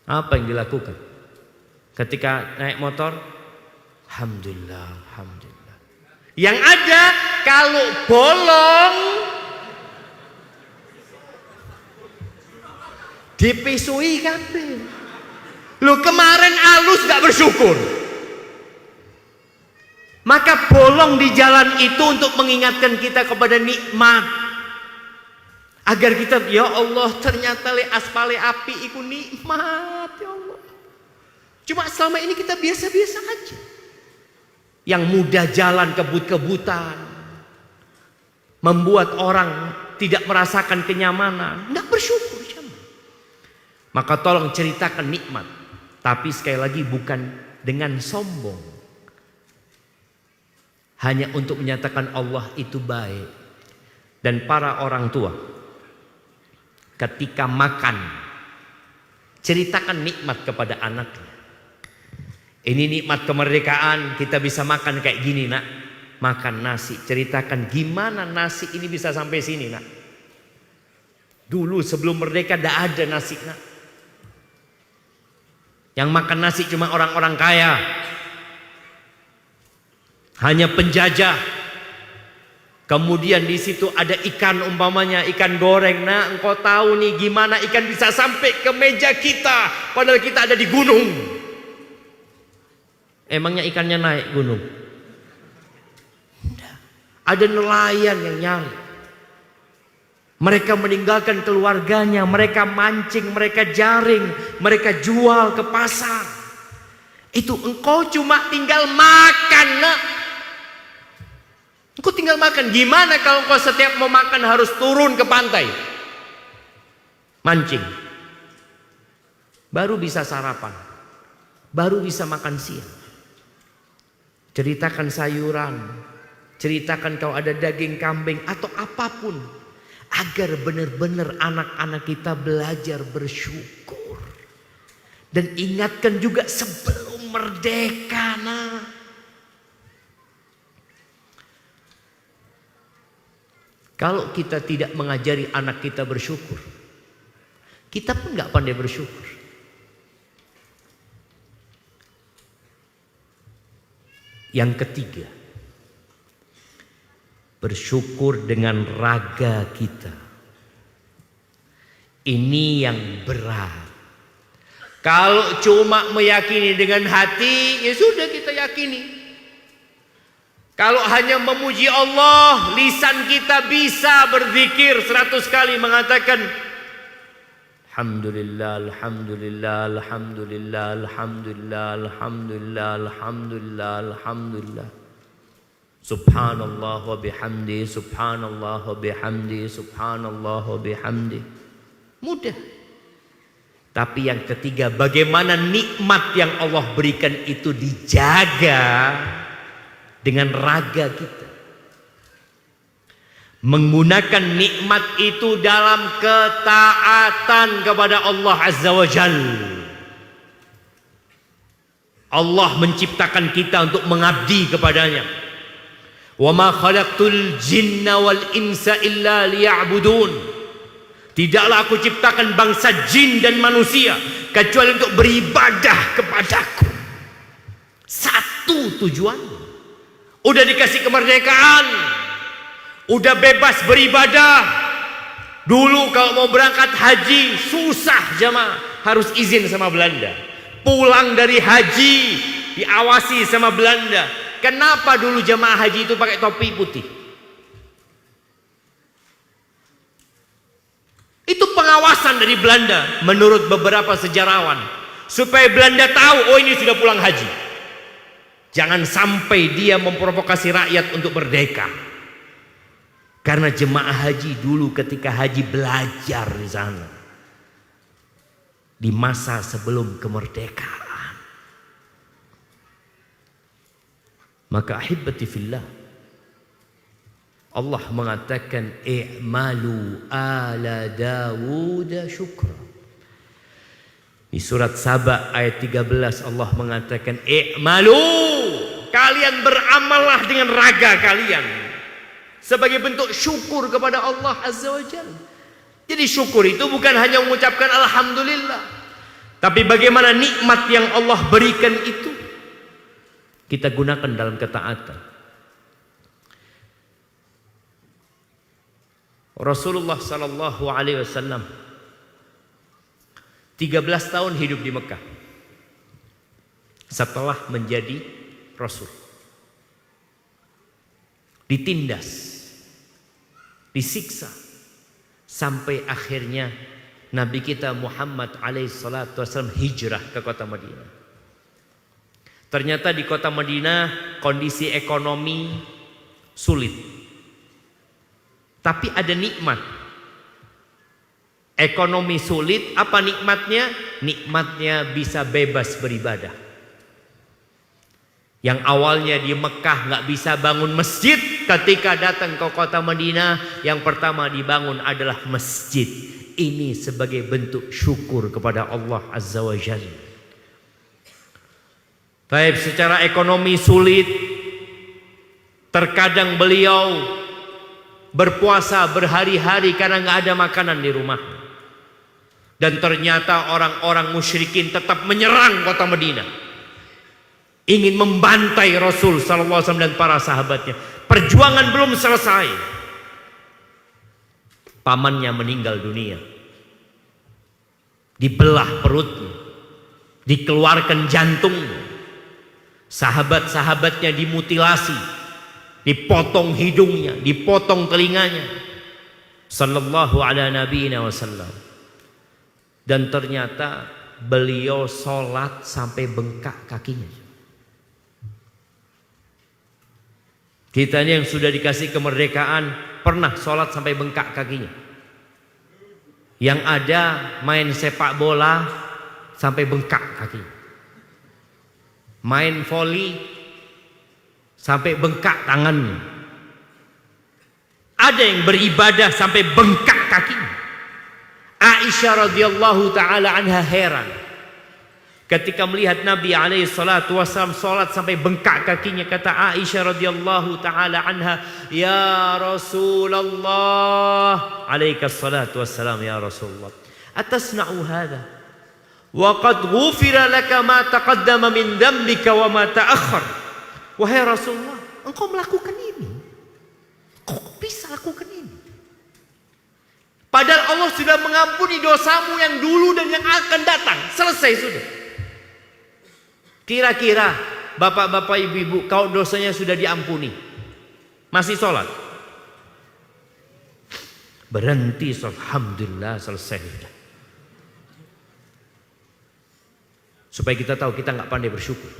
Apa yang dilakukan ketika naik motor? Alhamdulillah, alhamdulillah. Yang ada kalau bolong dipisui kabeh. Lu kemarin alus gak bersyukur. Maka bolong di jalan itu untuk mengingatkan kita kepada nikmat. Agar kita, ya Allah ternyata le aspale api iku nikmat ya Allah. Cuma selama ini kita biasa-biasa aja. Yang mudah jalan kebut-kebutan. Membuat orang tidak merasakan kenyamanan. Tidak bersyukur. Maka tolong ceritakan nikmat. Tapi sekali lagi bukan dengan sombong. Hanya untuk menyatakan Allah itu baik. Dan para orang tua ketika makan, ceritakan nikmat kepada anaknya. Ini nikmat kemerdekaan, kita bisa makan kayak gini nak. Makan nasi, ceritakan gimana nasi ini bisa sampai sini nak. Dulu sebelum merdeka tidak ada nasi nak. Yang makan nasi cuma orang-orang kaya. Hanya penjajah. Kemudian di situ ada ikan umpamanya ikan goreng. Nah, engkau tahu nih gimana ikan bisa sampai ke meja kita padahal kita ada di gunung. Emangnya ikannya naik gunung? Tidak. Ada nelayan yang nyari. Mereka meninggalkan keluarganya, mereka mancing, mereka jaring, mereka jual ke pasar. Itu engkau cuma tinggal makan nak. Engkau tinggal makan. Gimana kalau engkau setiap mau makan harus turun ke pantai mancing? Baru bisa sarapan, baru bisa makan siang. Ceritakan sayuran, ceritakan kalau ada daging kambing atau apapun, agar benar-benar anak-anak kita belajar bersyukur. Dan ingatkan juga sebelum merdeka nah. Kalau kita tidak mengajari anak kita bersyukur, kita pun gak pandai bersyukur. Yang ketiga, bersyukur dengan raga kita. Ini yang berat. Kalau cuma meyakini dengan hati, ya sudah kita yakini. Kalau hanya memuji Allah, lisan kita bisa berzikir 100 kali mengatakan Alhamdulillah, alhamdulillah, alhamdulillah, alhamdulillah, alhamdulillah, alhamdulillah, alhamdulillah. Subhanallah wa bihamdi, subhanallah wa bihamdi, subhanallah wa bihamdi. Mudah. Tapi yang ketiga, bagaimana nikmat yang Allah berikan itu dijaga dengan raga kita. Menggunakan nikmat itu dalam ketaatan kepada Allah Azza wa Jalla. Allah menciptakan kita untuk mengabdi kepadanya. Wa ma khalaqtul jinna wal insa illa liya'budun. Tidaklah aku ciptakan bangsa jin dan manusia kecuali untuk beribadah kepadaku. Satu tujuan. Udah dikasih kemerdekaan, udah bebas beribadah. Dulu kalau mau berangkat haji susah jamaah, harus izin sama Belanda. Pulang dari haji diawasi sama Belanda. Kenapa dulu jamaah haji itu pakai topi putih? Itu pengawasan dari Belanda menurut beberapa sejarawan, supaya Belanda tahu, oh ini sudah pulang haji. Jangan sampai dia memprovokasi rakyat untuk merdeka. Karena jemaah haji dulu ketika haji belajar di sana di masa sebelum kemerdekaan. Maka ahibati fillah, Allah mengatakan i'malu ala Dawud syukra. Di surat Saba ayat 13 Allah mengatakan i'malu, kalian beramallah dengan raga kalian sebagai bentuk syukur kepada Allah Azza wa Jalla. Jadi syukur itu bukan hanya mengucapkan alhamdulillah, tapi bagaimana nikmat yang Allah berikan itu kita gunakan dalam ketaatan. Rasulullah sallallahu alaihi wasallam 13 tahun hidup di Mekah setelah menjadi Rasul. Ditindas, disiksa, sampai akhirnya Nabi kita Muhammad alaihi salatu wasallam hijrah ke kota Madinah. Ternyata di kota Madinah kondisi ekonomi sulit, tapi ada nikmat. Ekonomi sulit, apa nikmatnya? Nikmatnya bisa bebas beribadah. Yang awalnya di Mekah nggak bisa bangun masjid, ketika datang ke kota Madinah yang pertama dibangun adalah masjid. Ini sebagai bentuk syukur kepada Allah Azza wa Jalla. Baik, secara ekonomi sulit, terkadang beliau berpuasa berhari-hari karena nggak ada makanan di rumah. Dan ternyata orang-orang musyrikin tetap menyerang kota Madinah, ingin membantai Rasul sallallahu alaihi wasallam dan para sahabatnya. Perjuangan belum selesai, pamannya meninggal dunia, dibelah perutnya, dikeluarkan jantungnya, sahabat-sahabatnya dimutilasi, dipotong hidungnya, dipotong telinganya, sallallahu ala nabiyina wasallam. Dan ternyata beliau sholat sampai bengkak kakinya. Kita ini yang sudah dikasih kemerdekaan pernah sholat sampai bengkak kakinya. Yang ada main sepak bola sampai bengkak kakinya, main voli sampai bengkak tangannya. Ada yang beribadah sampai bengkak kakinya. Aisyah radhiyallahu taala anha heran ketika melihat Nabi alaihi salatu wasallam salat sampai bengkak kakinya. Kata Aisyah radhiyallahu taala anha, "Ya Rasulullah, alaika salatu wassalam ya Rasulullah, atasna'u hadha wa qad ghufira laka ma taqaddama min dhanbika wa ma ta'akhkhar." Wahai Rasulullah, engkau melakukan ini, kok bisa lakukan ini? Padahal Allah sudah mengampuni dosamu yang dulu dan yang akan datang. Selesai sudah. Kira-kira bapak-bapak, ibu-ibu, kalau dosanya sudah diampuni, masih sholat? Berhenti sholat, alhamdulillah selesai. Supaya kita tahu kita nggak pandai bersyukur.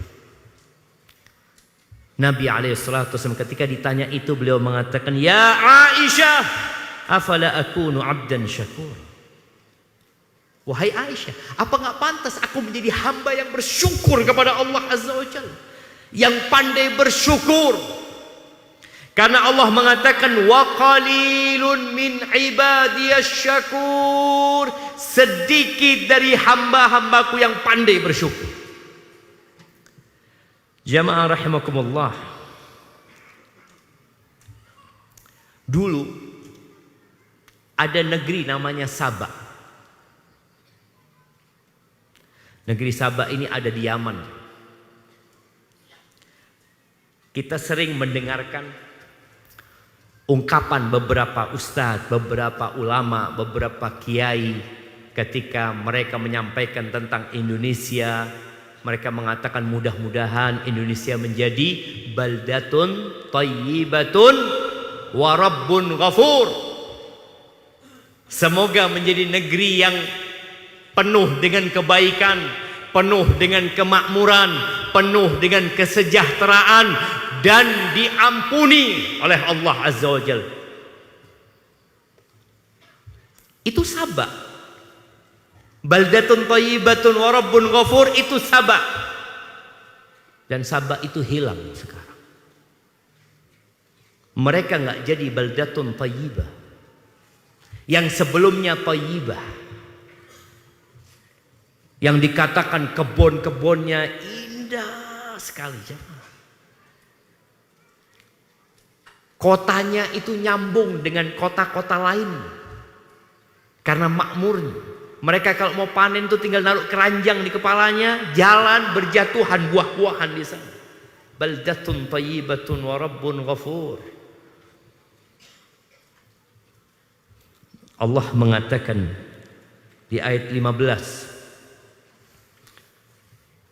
Nabi SAW ketika ditanya itu beliau mengatakan, Ya Aisyah, afala akunu abdan syakur. Wahai Aisyah, apa nggak pantas aku menjadi hamba yang bersyukur kepada Allah Azza wa Jalla, yang pandai bersyukur? Karena Allah mengatakan, wa qalilun min ibadiyas syakur, sedikit dari hamba-hambaku yang pandai bersyukur. Jamaah rahimakumullah, dulu ada negeri namanya Sabah. Negeri Sabah ini ada di Yaman. Kita sering mendengarkan ungkapan beberapa ustadz, beberapa ulama, beberapa kiai ketika mereka menyampaikan tentang Indonesia. Mereka mengatakan mudah-mudahan Indonesia menjadi baldatun thayyibatun wa rabbun ghafur. Semoga menjadi negeri yang penuh dengan kebaikan, penuh dengan kemakmuran, penuh dengan kesejahteraan, dan diampuni oleh Allah Azza wa Jalla. Itu Sabah. Baldatun thayyibatun wa rabbun ghafur, itu Sabah. Dan Sabah itu hilang sekarang. Mereka nggak jadi baldatun thayyibah. Yang sebelumnya thayyibah, yang dikatakan kebun-kebunnya indah sekali, jemaah. Kotanya itu nyambung dengan kota-kota lain karena makmurnya. Mereka kalau mau panen itu tinggal naruh keranjang di kepalanya, jalan berjatuhan buah-buahan di sana. Baldatun thayyibatun wa rabbun ghafur. Allah mengatakan di ayat 15,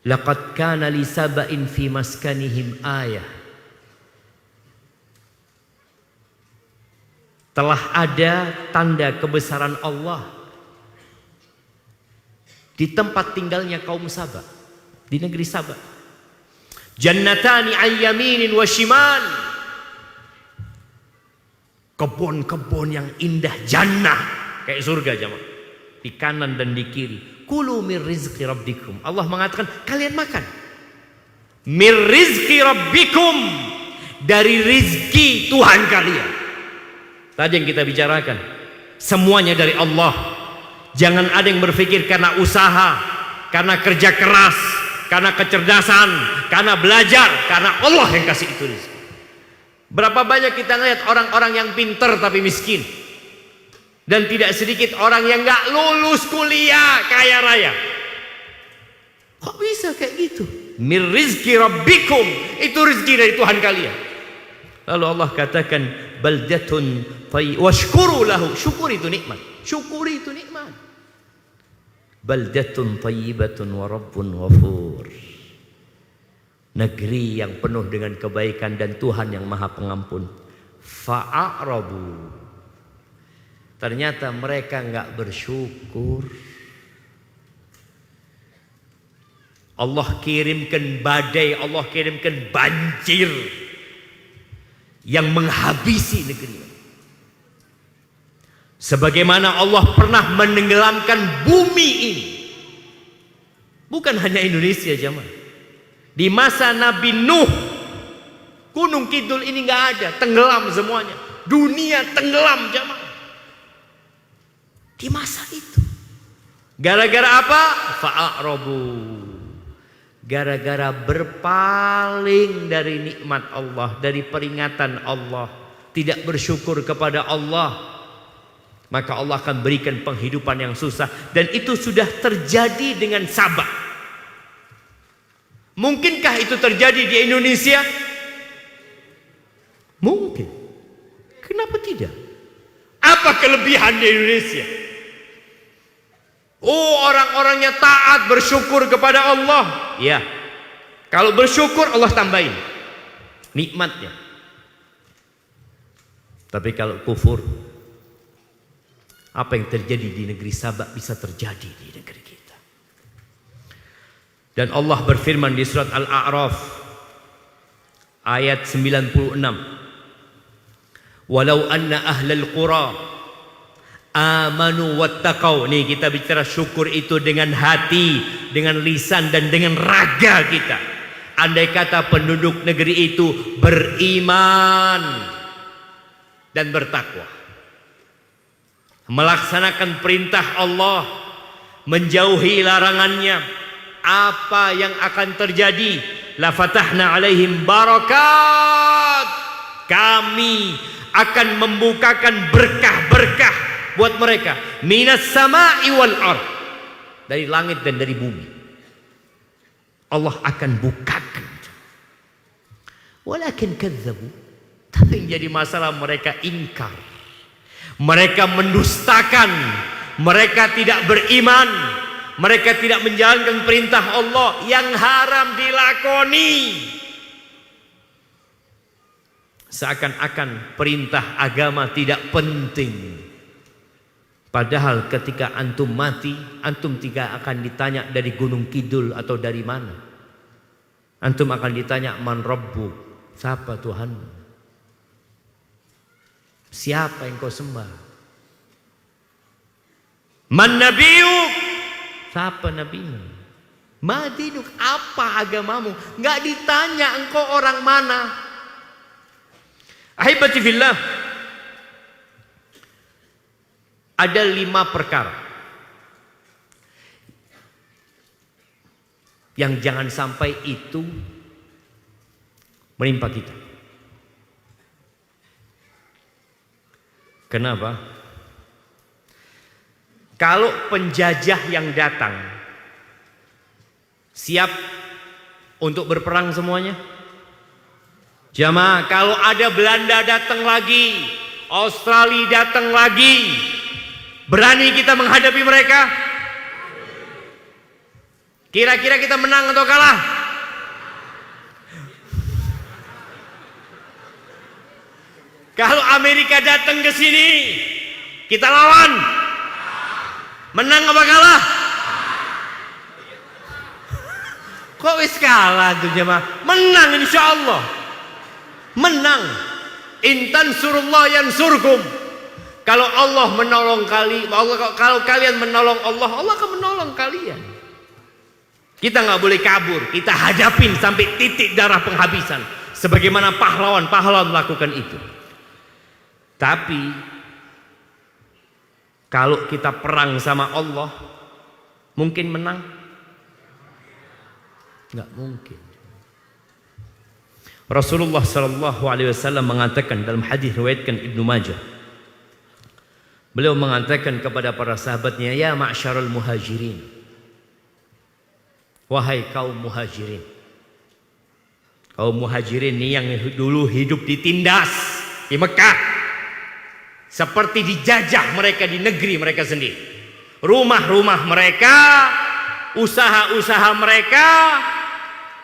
laqad kana li saba'in fi maskanihim ayah. Telah ada tanda kebesaran Allah di tempat tinggalnya kaum Sabah, di negeri Sabah. Jannatani an yaminin wa shimal. Kebun-kebun yang indah, jannah kayak surga, jemaah. Di kanan dan di kiri. Kulu mir rizqi rabbikum. Allah mengatakan kalian makan mir rizqi rabbikum, dari rizki Tuhan kalian. Tadi yang kita bicarakan, semuanya dari Allah. Jangan ada yang berpikir karena usaha, karena kerja keras, karena kecerdasan, karena belajar, karena Allah yang kasih itu rezeki. Berapa banyak kita lihat orang-orang yang pintar tapi miskin, dan tidak sedikit orang yang nggak lulus kuliah kaya raya. Kok bisa kayak gitu? Mir rizqi rabbikum, itu rezeki dari Tuhan kalian. Lalu Allah katakan baldatun washkuru lahu, syukur itu nikmat. Syukuri itu nikmat. Baldatun thayyibatun wa rabbun ghafur. Negeri yang penuh dengan kebaikan dan Tuhan yang Maha Pengampun. Fa'arabu. Ternyata mereka enggak bersyukur. Allah kirimkan badai, Allah kirimkan banjir yang menghabisi negeri. Sebagaimana Allah pernah menenggelamkan bumi ini. Bukan hanya Indonesia, jemaah. Di masa Nabi Nuh, Gunung Kidul ini nggak ada, tenggelam semuanya. Dunia tenggelam, jemaah. Di masa itu. Gara-gara apa? Fa'arabu. Gara-gara berpaling dari nikmat Allah, dari peringatan Allah, tidak bersyukur kepada Allah, maka Allah akan berikan penghidupan yang susah. Dan itu sudah terjadi dengan Sabah. Mungkinkah itu terjadi di Indonesia? Mungkin. Kenapa tidak? Apa kelebihan di Indonesia? Oh, orang-orangnya taat, bersyukur kepada Allah. Ya, kalau bersyukur Allah tambahin nikmatnya. Tapi kalau kufur, apa yang terjadi di negeri Sabah bisa terjadi di negeri kita. Dan Allah berfirman di surat Al-A'raf ayat 96, walau anna ahlal qura amanu wattaqau. Nih kita bicara syukur itu dengan hati, dengan lisan dan dengan raga kita. Andai kata penduduk negeri itu beriman dan bertakwa, melaksanakan perintah Allah, menjauhi larangannya, apa yang akan terjadi? La fatahna alaihim barakat. Kami akan membukakan berkah-berkah buat mereka, minas sama'i wal ard, dari langit dan dari bumi. Allah akan bukakan. Walakin kadzabu, tapi yang jadi masalah mereka ingkar, mereka mendustakan, mereka tidak beriman, mereka tidak menjalankan perintah Allah yang haram dilakoni. Seakan-akan perintah agama tidak penting. Padahal ketika antum mati, antum tidak akan ditanya dari Gunung Kidul atau dari mana. Antum akan ditanya man rabbu, siapa Tuhan? Siapa yang kau sembah? Man nabiyuk, siapa nabimu? Madinuk, apa agamamu? Enggak ditanya engkau orang mana. Ahibati fillah, ada 5 perkara yang jangan sampai itu menimpa kita. Kenapa? Kalau penjajah yang datang siap untuk berperang semuanya? Jamaah, kalau ada Belanda datang lagi, Australia datang lagi, berani kita menghadapi mereka? Kira-kira kita menang atau kalah? Kalau Amerika datang ke sini, kita lawan. Menang apa kalah? Kok wis kalah tuh jemaah? Menang insyaallah. Menang. Intan surullah yansurkum. Kalau Allah menolong kalau kalian menolong Allah, Allah akan menolong kalian. Kita nggak boleh kabur, kita hadapin sampai titik darah penghabisan. Sebagaimana pahlawan melakukan itu. Tapi kalau kita perang sama Allah, mungkin menang? Nggak mungkin. Rasulullah sallallahu alaihi wasallam mengatakan dalam hadis riwayatkan Ibnu Majah. Beliau mengatakan kepada para sahabatnya, ya ma'syarul muhajirin, wahai kaum muhajirin. Kaum muhajirin ini yang dulu hidup ditindas di Mekah, seperti dijajah mereka di negeri mereka sendiri. Rumah-rumah mereka, usaha-usaha mereka,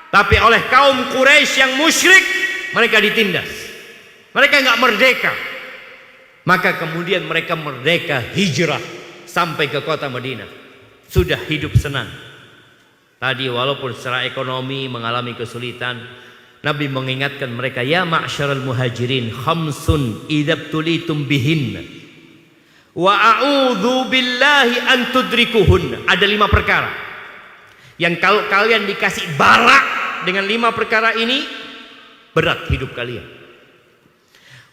tapi oleh kaum Quraisy yang musyrik mereka ditindas. Mereka nggak merdeka. Maka kemudian mereka merdeka, hijrah sampai ke kota Madinah. Sudah hidup senang. Tadi walaupun secara ekonomi mengalami kesulitan, Nabi mengingatkan mereka, ya ma'syarul muhajirin, khamsun idabtulitum bihin wa a'udzu billahi an tudrikuhun. Ada 5 perkara yang kalau kalian dikasih bala dengan 5 perkara ini, berat hidup kalian.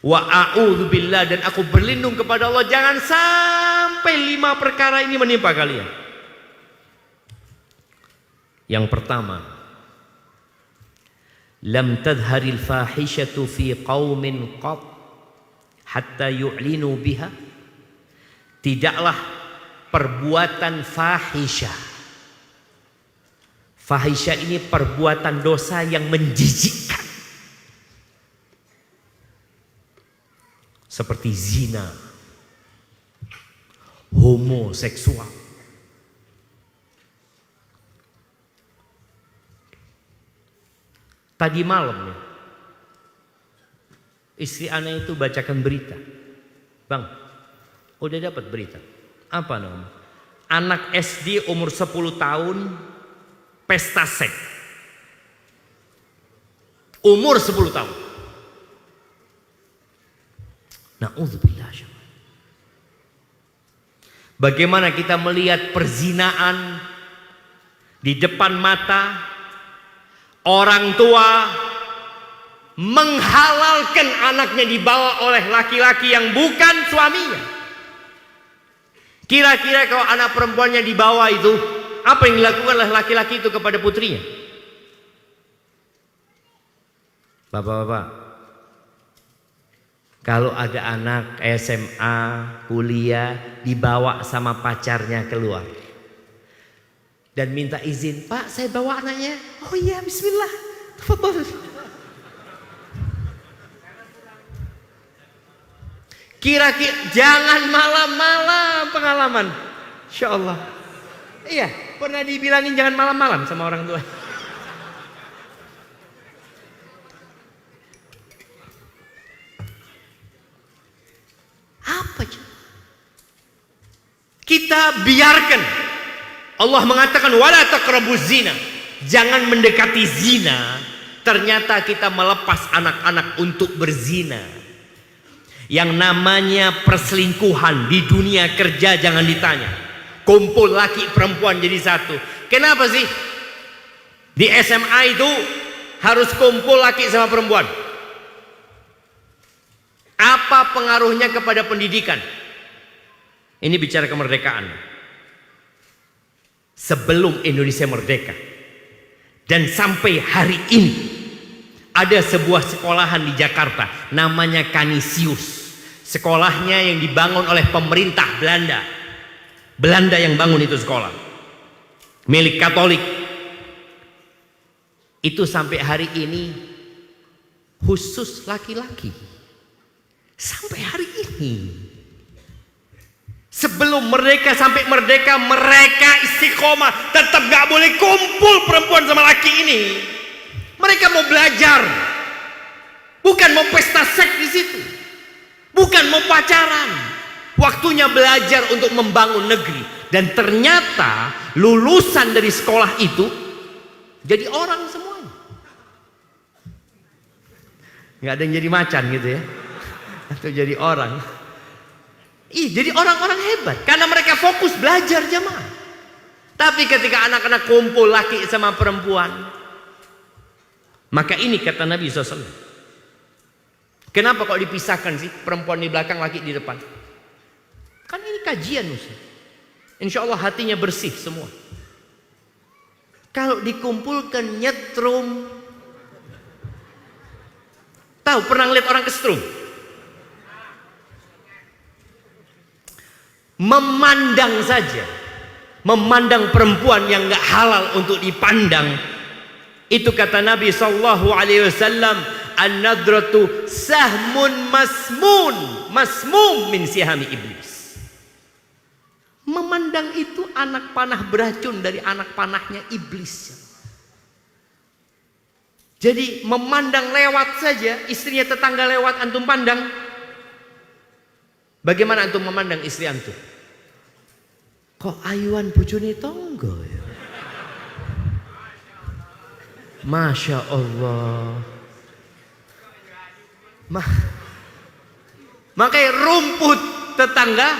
Wa a'udzu billah, dan aku berlindung kepada Allah jangan sampai 5 perkara ini menimpa kalian. Yang pertama, lam tadhharil fahishatu fi qaumin qat hatta yu'linu biha. Tidaklah perbuatan fahisyah. Fahisyah ini perbuatan dosa yang menjijikkan. Seperti zina, homoseksual. Tadi malam ya, istri anak itu bacakan berita. Bang, udah dapat berita. Apa namanya? Anak SD umur 10 tahun pesta seks. Umur 10 tahun. Na'udzubillah. Bagaimana kita melihat perzinaan di depan mata, orang tua menghalalkan anaknya dibawa oleh laki-laki yang bukan suaminya. Kira-kira kalau anak perempuannya dibawa itu, apa yang dilakukan oleh laki-laki itu kepada putrinya? Bapak-bapak, kalau ada anak SMA, kuliah, dibawa sama pacarnya keluar dan minta izin, Pak, saya bawa anaknya. Oh iya, bismillah, tafadhol. Kira-kira jangan malam-malam pengalaman. Insya Allah. Iya, pernah dibilangin jangan malam-malam sama orang tua. Apa? Kita biarkan. Allah mengatakan wala taqrabuz zina. Jangan mendekati zina. Ternyata kita melepas anak-anak untuk berzina. Yang namanya perselingkuhan di dunia kerja jangan ditanya. Kumpul laki perempuan jadi satu. Kenapa sih? Di SMA itu harus kumpul laki sama perempuan. Apa pengaruhnya kepada pendidikan? Ini bicara kemerdekaan. Sebelum Indonesia merdeka dan sampai hari ini ada sebuah sekolahan di Jakarta namanya Canisius. Sekolahnya yang dibangun oleh pemerintah Belanda. Belanda yang bangun itu sekolah. Milik Katolik. Itu sampai hari ini khusus laki-laki. Sampai hari ini. Sebelum merdeka sampai merdeka mereka istiqomah. Tetap gak boleh kumpul perempuan sama laki ini. Mereka mau belajar. Bukan mau pesta seks di situ. Bukan mau pacaran. Waktunya belajar untuk membangun negeri. Dan ternyata lulusan dari sekolah itu jadi orang semuanya. Gak ada yang jadi macan gitu ya. Atau jadi orang. Jadi orang-orang hebat. Karena mereka fokus belajar jamaah. Tapi ketika anak-anak kumpul laki sama perempuan. Maka ini kata Nabi SAW. Kenapa kok dipisahkan sih? Perempuan di belakang, laki di depan. Kan ini kajian Ustaz. Insya Allah hatinya bersih semua. Kalau dikumpulkan nyetrum. Tahu pernah lihat orang kesetrum? Memandang saja. Memandang perempuan yang gak halal untuk dipandang. Itu kata Nabi SAW. An-nadratu sahmun masmum min sihami iblis. Memandang itu anak panah beracun dari anak panahnya iblis. Jadi memandang lewat saja, istrinya tetangga lewat antum pandang. Bagaimana antum memandang istri antum? Kok ayuan bojone tonggo ya? Masya Allah. Makanya rumput tetangga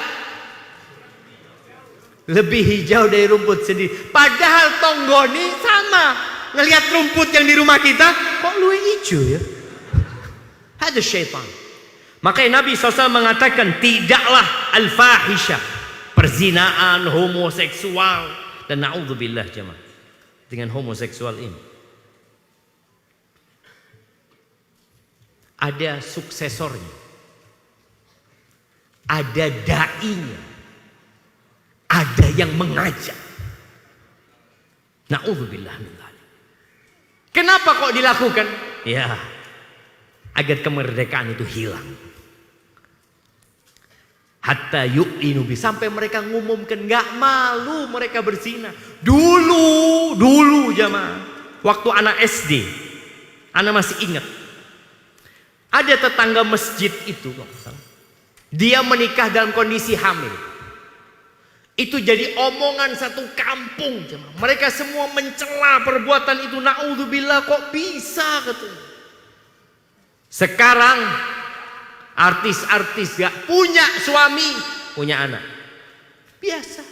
lebih hijau dari rumput sendiri. Padahal tonggoni sama. Ngelihat rumput yang di rumah kita, kok luwih hijau ya? Ada syaitan. Makanya Nabi SAW mengatakan tidaklah al-fahisyah, perzinaan, homoseksual, dan na'udzubillah jemaah dengan homoseksual ini. Ada suksesornya, ada da'inya, ada yang mengajak. Na'udzubillah min dzalik. Kenapa kok dilakukan? Ya, agar kemerdekaan itu hilang. Hatta yu'linu bi, sampai mereka ngumumkan, nggak malu mereka berzina. Dulu jamaah, waktu anak SD, anak masih ingat. Ada tetangga masjid itu, dia menikah dalam kondisi hamil. Itu jadi omongan satu kampung. Mereka semua mencela perbuatan itu. Na'udzubillah, kok bisa katanya. Sekarang artis-artis gak punya suami, punya anak. Biasa.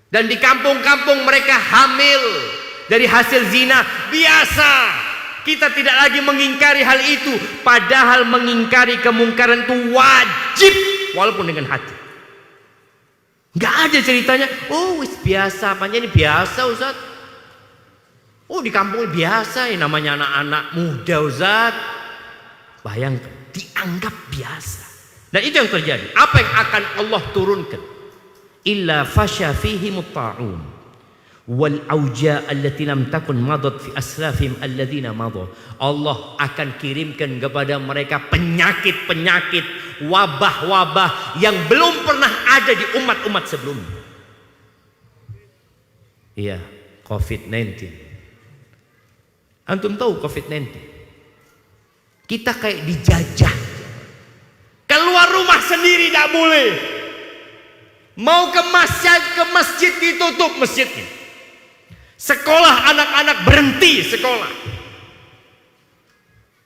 Dan di kampung-kampung mereka hamil dari hasil zina. Biasa. Kita tidak lagi mengingkari hal itu. Padahal mengingkari kemungkaran itu wajib. Walaupun dengan hati. Gak ada ceritanya. Oh biasa. Apanya ini biasa Ustaz. Oh di kampung biasa. Ya, namanya anak-anak muda Ustaz. Bayangkan. Dianggap biasa. Dan itu yang terjadi. Apa yang akan Allah turunkan? Illa fasya fihimut ta'un wal auja allati lam takun madat fi aslafihim alladhina madu. Allah akan kirimkan kepada mereka penyakit-penyakit, wabah-wabah yang belum pernah ada di umat-umat sebelumnya. Iya, COVID-19. Antum tahu COVID-19? Kita kayak dijajah. Keluar rumah sendiri tidak boleh. Mau ke masjid ditutup masjidnya. Sekolah anak-anak berhenti sekolah.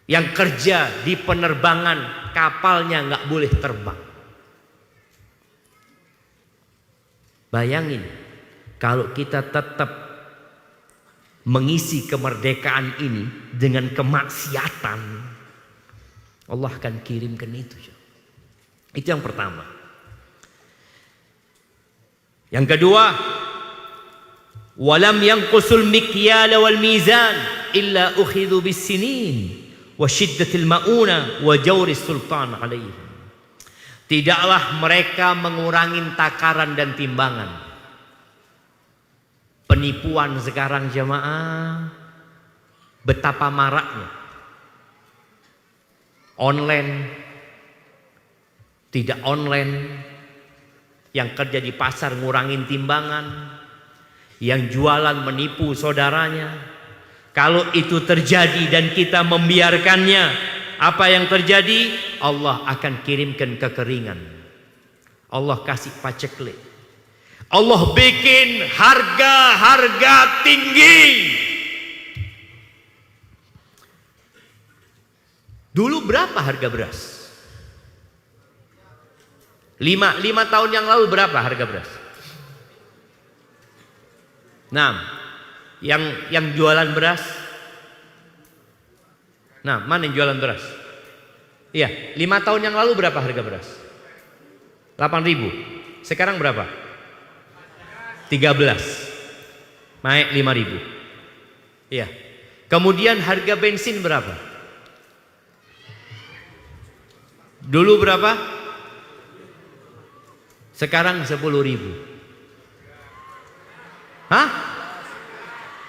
Yang kerja di penerbangan kapalnya nggak boleh terbang. Bayangin kalau kita tetap mengisi kemerdekaan ini dengan kemaksiatan, Allah akan kirimkan itu. Itu yang pertama. Yang kedua, walam yanqusul mikyal wal mizan illa ukhidhu bis sinin wa shiddatil mauna wa jawri sultan alaihim. Tidaklah mereka mengurangi takaran dan timbangan. Penipuan sekarang jamaah betapa maraknya. Online, tidak online. Yang kerja di pasar ngurangin timbangan, yang jualan menipu saudaranya. Kalau itu terjadi dan kita membiarkannya, apa yang terjadi? Allah akan kirimkan kekeringan. Allah kasih paceklik. Allah bikin harga-harga tinggi. Dulu berapa harga beras? 5 tahun yang lalu berapa harga beras? Nah, yang jualan beras. Nah, mana yang jualan beras? Iya, 5 tahun yang lalu berapa harga beras? 8.000. Sekarang berapa? 13. Naik 5.000. Iya. Kemudian harga bensin berapa? Dulu berapa? Sekarang 10.000. Hah?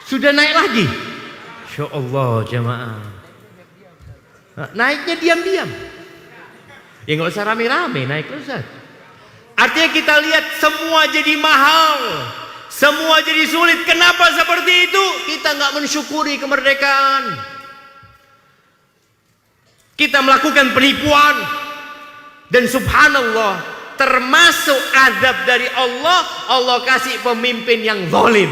Sudah naik lagi? Insya Allah jamaah. Naiknya diam-diam. Ya nggak usah rame-rame naik Ustaz. Artinya kita lihat semua jadi mahal. Semua jadi sulit. Kenapa seperti itu? Kita nggak mensyukuri kemerdekaan. Kita melakukan penipuan. Dan subhanallah, termasuk azab dari Allah, Allah kasih pemimpin yang zalim.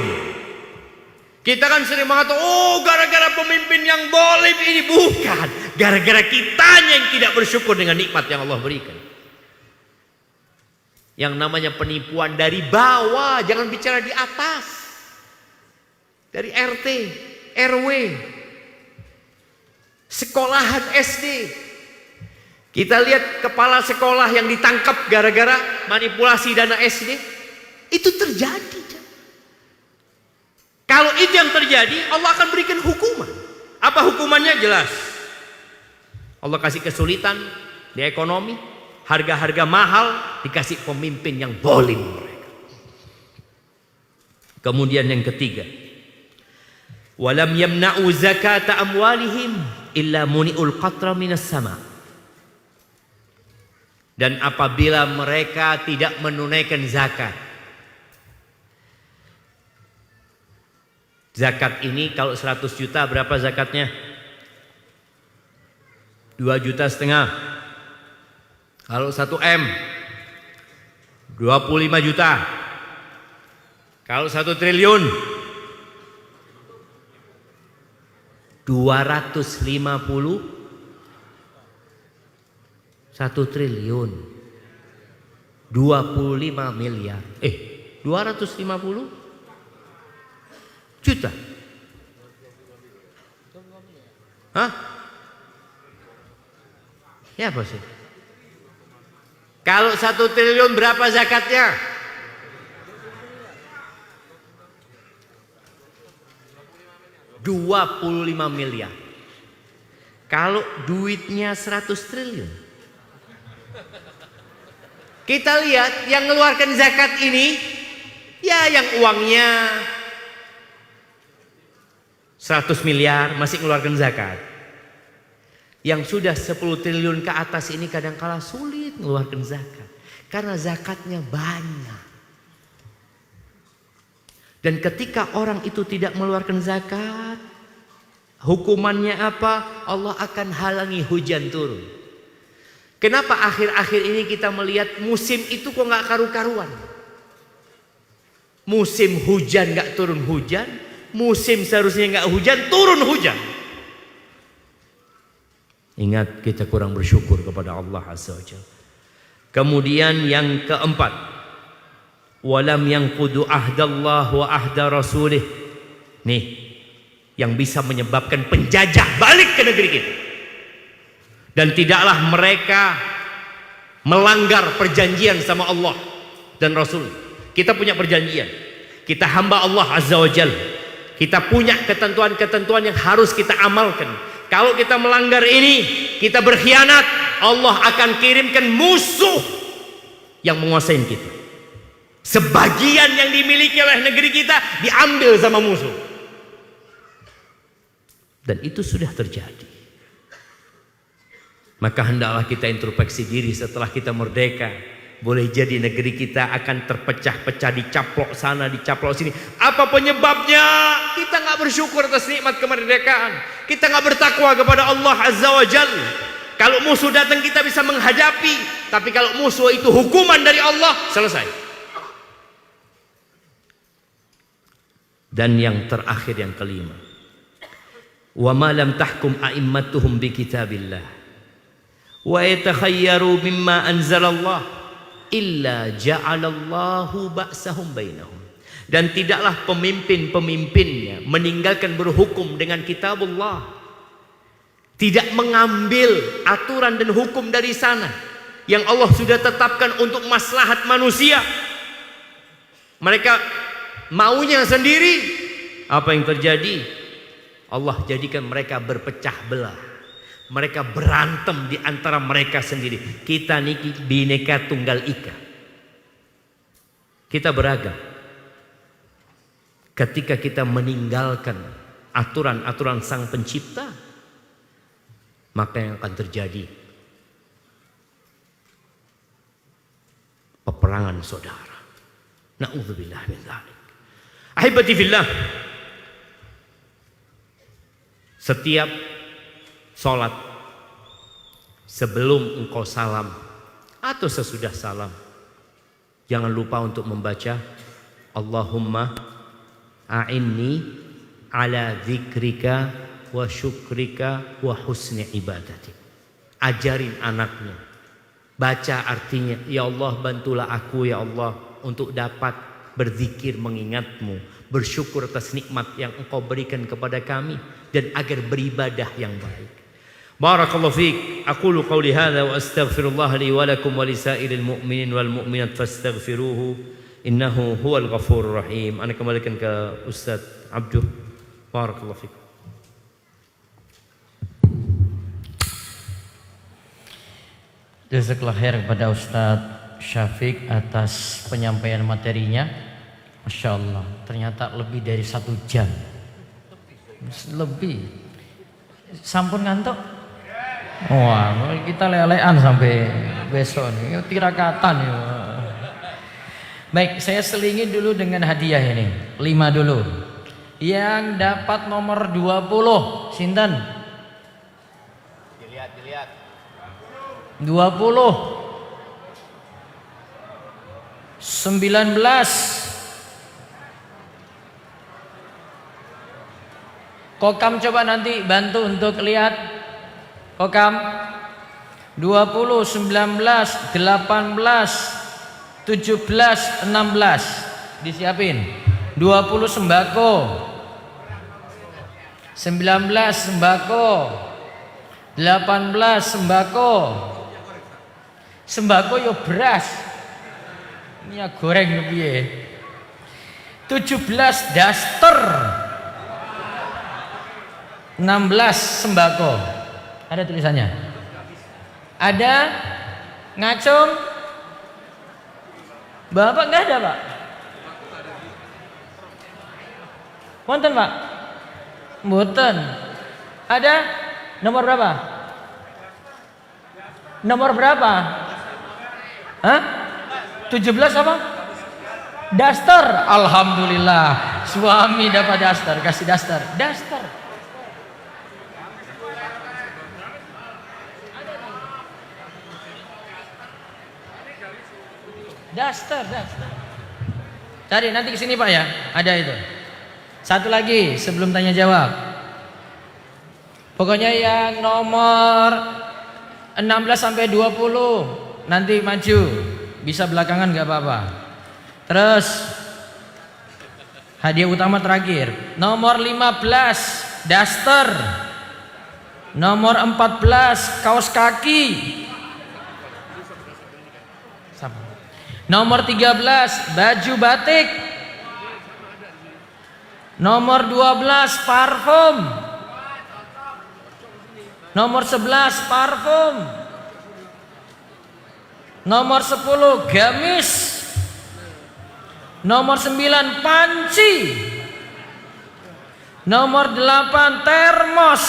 Kita kan sering mengatakan, oh gara-gara pemimpin yang zalim ini. Bukan, gara-gara kitanya yang tidak bersyukur dengan nikmat yang Allah berikan. Yang namanya penipuan dari bawah, jangan bicara di atas. Dari RT, RW, sekolahan SD. Kita lihat kepala sekolah yang ditangkap gara-gara manipulasi dana SD. Itu terjadi. Kalau itu yang terjadi, Allah akan berikan hukuman. Apa hukumannya? Jelas. Allah kasih kesulitan di ekonomi, harga-harga mahal, dikasih pemimpin yang zalim mereka. Kemudian yang ketiga, walam yamna'u zakata amwalihim illa muni'ul qatra minas sama. Dan apabila mereka tidak menunaikan zakat. Zakat ini kalau 100 juta berapa zakatnya? 2,5 juta. Kalau 1 M 25 juta. Kalau 1 triliun 250 1 triliun 25 miliar 250 juta. Hah? Ya apa sih? Kalau 1 triliun berapa zakatnya? $25 miliar. Kalau duitnya 100 triliun. Kita lihat yang mengeluarkan zakat ini, ya yang uangnya 100 miliar masih mengeluarkan zakat. Yang sudah 10 triliun ke atas ini kadang-kala sulit mengeluarkan zakat. Karena zakatnya banyak. Dan ketika orang itu tidak mengeluarkan zakat, hukumannya apa? Allah akan halangi hujan turun. Kenapa akhir-akhir ini kita melihat musim itu kok nggak karu-karuan? Musim hujan nggak turun hujan, musim seharusnya nggak hujan turun hujan. Ingat, kita kurang bersyukur kepada Allah Azza wa Jalla. Kemudian yang keempat, walam yanqudu ahdallah wa ahda rasulih. Nih, yang bisa menyebabkan penjajah balik ke negeri kita. Dan tidaklah mereka melanggar perjanjian sama Allah dan Rasul. Kita punya perjanjian. Kita hamba Allah Azza wa Jalla. Kita punya ketentuan-ketentuan yang harus kita amalkan. Kalau kita melanggar ini, kita berkhianat, Allah akan kirimkan musuh yang menguasai kita. Sebagian yang dimiliki oleh negeri kita diambil sama musuh. Dan itu sudah terjadi. Maka hendaklah kita introspeksi diri setelah kita merdeka. Boleh jadi negeri kita akan terpecah-pecah, dicaplok sana, dicaplok sini. Apa penyebabnya? Kita nggak bersyukur atas nikmat kemerdekaan. Kita nggak bertakwa kepada Allah Azza wa Jalla. Kalau musuh datang kita bisa menghadapi. Tapi kalau musuh itu hukuman dari Allah, selesai. Dan yang terakhir, yang kelima, wa ma lam tahkum a'immatuhum bi kitabillah wa yatakhayyaru mimma anzalallah illa ja'alallahu ba'sahum bainahum. Dan tidaklah pemimpin-pemimpinnya meninggalkan berhukum dengan kitabullah, tidak mengambil aturan dan hukum dari sana yang Allah sudah tetapkan untuk maslahat manusia. Mereka maunya sendiri. Apa yang terjadi? Allah jadikan mereka berpecah belah. Mereka berantem di antara mereka sendiri. Kita niki bineka tunggal ika. Kita beragam. Ketika kita meninggalkan aturan-aturan Sang Pencipta, maka yang akan terjadi peperangan saudara. Na'udzubillah min dzalik. Ahibati fillah. Setiap sholat, sebelum engkau salam atau sesudah salam, jangan lupa untuk membaca Allahumma a'inni ala dzikrika wa syukrika wa husni ibadati. Ajarin anaknya, baca artinya, ya Allah bantulah aku ya Allah untuk dapat berzikir mengingatmu, bersyukur atas nikmat yang engkau berikan kepada kami, dan agar beribadah yang baik. Barakallahu fiik. Aqulu qawli hadza wa astaghfirullah li wa lakum wa lisairil mu'minin wal mu'minat fastaghfiruhu innahu huwal ghafurur rahim. Ana kembalikan ke Ustaz Abduh. Barakallahu fiik. Jazakallahu khair kepada Ustaz Syafiq atas penyampaian materinya. Masya Allah, ternyata lebih dari 1 jam. Lebih. Sampun ngantuk? Wah, kita lelean sampai besok nih. Tirakatan ya. Baik, saya selingi dulu dengan hadiah ini. 5 dulu. Yang dapat nomor 20, sinten? Dilihat. 20 19 Kokam coba nanti bantu untuk lihat. Kokam 20, 19, 18, 17, 16 disiapin. 20 sembako, 19 sembako, 18 sembako. Sembako yo beras. Minyak goreng piye? 17 daster. 16 sembako. Ada tulisannya? Ada? Ngacung? Bapak enggak ada, Pak? Wonten, Pak? Mboten. Ada? Nomor berapa? Nomor berapa? Hah? 17 apa? Daster. Alhamdulillah. Suami dapat daster, kasih daster. Daster. Daster. Cari nanti kesini Pak ya. Ada itu. Satu lagi sebelum tanya jawab. Pokoknya yang nomor 16 sampai 20 nanti maju. Bisa belakangan nggak apa-apa. Terus hadiah utama terakhir. Nomor 15 daster. Nomor 14 kaos kaki. Sama. Nomor 13 baju batik. Nomor 12 parfum. Nomor 11 parfum. Nomor 10 gamis. Nomor 9 panci. Nomor 8 termos.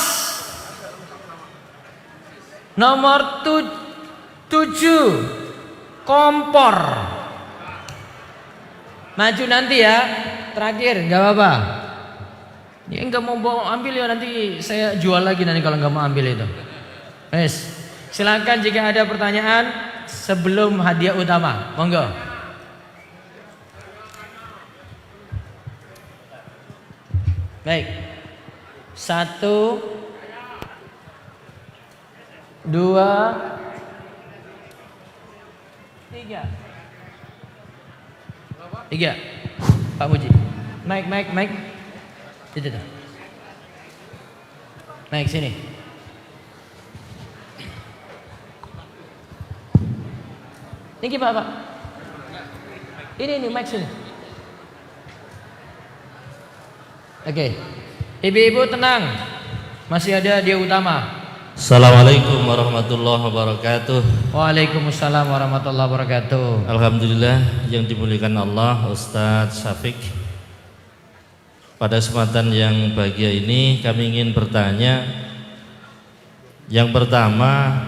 Nomor 7 kompor. Maju nanti ya. Terakhir nggak apa-apa. Ya nggak mau bawa ambil ya nanti saya jual lagi nanti kalau nggak mau ambil itu. Yes. Silakan jika ada pertanyaan sebelum hadiah utama. Monggo. Baik. 1 2 3. Pak Muji. Mic. Itu tuh. Naik sini. Ini Pak. Ini mic sini. Oke. Ibu-ibu tenang. Masih ada dia utama. Assalamualaikum warahmatullahi wabarakatuh. Waalaikumsalam warahmatullahi wabarakatuh. Alhamdulillah yang dimuliakan Allah, Ustadz Syafiq. Pada kesempatan yang bahagia ini kami ingin bertanya. Yang pertama,